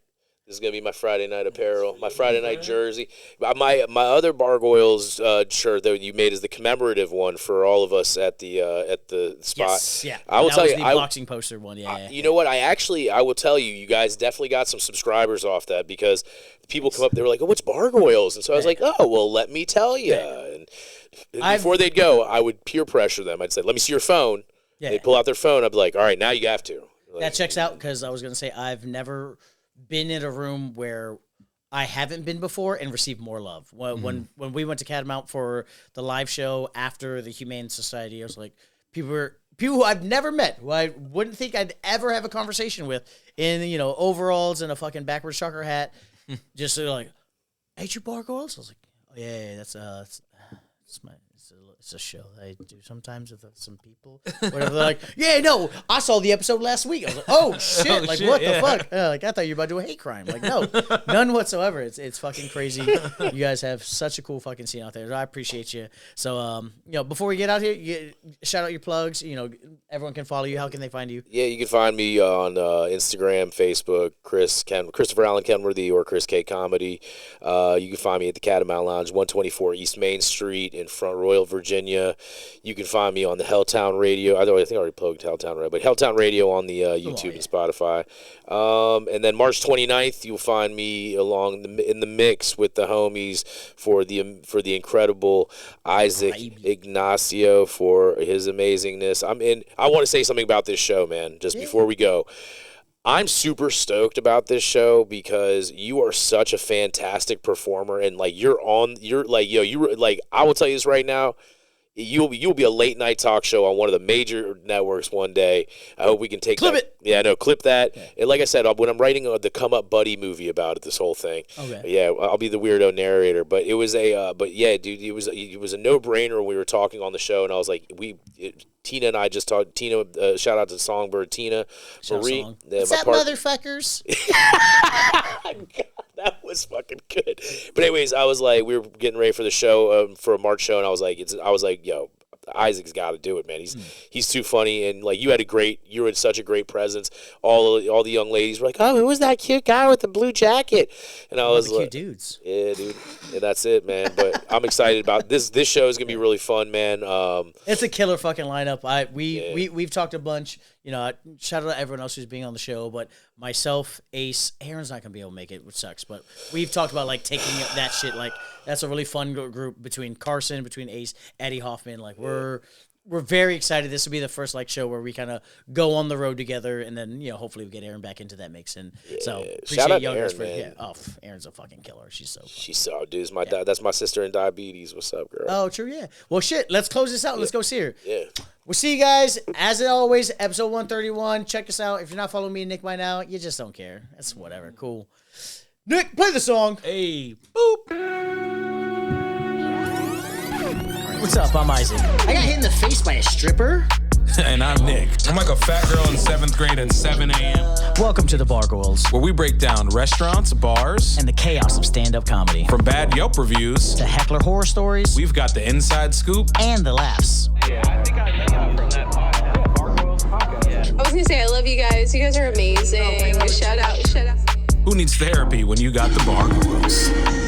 D: This is gonna be my Friday night apparel, my Friday night jersey. My other Bargoyles shirt that you made is the commemorative one for all of us at the spot.
A: Yes, yeah.
D: I will tell you,
A: the boxing poster one. Yeah.
D: You know what? I will tell you, you guys definitely got some subscribers off that, because people come up, they were like, "Oh, what's Bargoyles?" And so I was like, "Oh, well, let me tell you." And before they'd go, I would peer pressure them. I'd say, "Let me see your phone." Yeah. They'd pull out their phone. I'd be like, "All right, now you have to."
A: That checks out, because I was gonna say I've never been in a room where I haven't been before and received more love. When we went to Catamount for the live show after the Humane Society, I was like, people who I've never met, who I wouldn't think I'd ever have a conversation with, in overalls and a fucking backwards trucker hat, just like, "Hey, you Bargoyles?" I was like, "Oh yeah, that's it's a show that I do sometimes with some people." Whatever. They're like, "Yeah, no, I saw the episode last week." I was like, "Oh shit! What the fuck?" Like, I thought you were about to do a hate crime. Like, no, none whatsoever. It's fucking crazy. You guys have such a cool fucking scene out there. I appreciate you. So, before we get out here, shout out your plugs. Everyone can follow you. How can they find you?
D: Yeah, you can find me on Instagram, Facebook, Christopher Allen Kenworthy, or Chris K Comedy. You can find me at the Catamount Lounge, 124 East Main Street in Front Royal, Virginia. You can find me on the Helltown Radio. I think I already plugged Helltown Radio, but Helltown Radio on the YouTube and Spotify. And then March 29th, you'll find me in the mix with the homies for the incredible Isaac Ignacio for his amazingness. I want to say something about this show, man, just before we go. I'm super stoked about this show because you are such a fantastic performer, and I will tell you this right now. You'll be a late night talk show on one of the major networks one day. I hope we can take
A: clip it.
D: Yeah, no, clip that. Yeah. And like I said, when I'm writing the Come Up Buddy movie about it, this whole thing. Okay. Yeah, I'll be the weirdo narrator. But it was dude, it was a no brainer when we were talking on the show, and I was like, Tina and I just talked. Tina, shout out to Songbird Tina, Marie.
A: What's up, motherfuckers?
D: God, that was fucking good. But anyways, I was like, we were getting ready for the show, for a March show, and I was like, yo, Isaac's got to do it, man. He's too funny, and you had such a great presence. All the young ladies were like, "Oh, who was that cute guy with the blue jacket?" And I was like,
A: "Cute dudes."
D: Yeah, dude. And that's it, man. But I'm excited about this. This show is gonna be really fun, man.
A: It's a killer fucking lineup. We've talked a bunch. Shout out to everyone else who's being on the show, but myself, Ace, Aaron's not gonna be able to make it, which sucks. But we've talked about taking that shit. That's a really fun group between Carson, between Ace, Eddie Hoffman. We're very excited. This will be the first show where we kind of go on the road together, and then hopefully we get Aaron back into that mix. And so appreciate y'all guys for Aaron's a fucking killer. She's so
D: dude. My dad. That's my sister in diabetes. What's up, girl?
A: Oh, true, yeah. Well, shit. Let's close this out. Yeah. Let's go see her.
D: Yeah.
A: We'll see you guys, as always, episode 131. Check us out. If you're not following me and Nick by now, you just don't care. That's whatever. Cool. Nick, play the song.
B: Hey, boop.
A: What's up? I'm Isaac. I got hit in the face by a stripper.
B: And I'm Nick. I'm like a fat girl in 7th grade at 7 a.m.
A: Welcome to the Bargoyles,
B: where we break down restaurants, bars,
A: and the chaos of stand-up comedy.
B: From bad Yelp reviews
A: to heckler horror stories,
B: we've got the inside scoop
A: and the laughs.
B: Yeah, I think I know from that Bargoyles Podcast. Yeah.
C: I was gonna say I love you guys. You guys are amazing. Shout out.
B: Who needs therapy when you got the Bargoyles?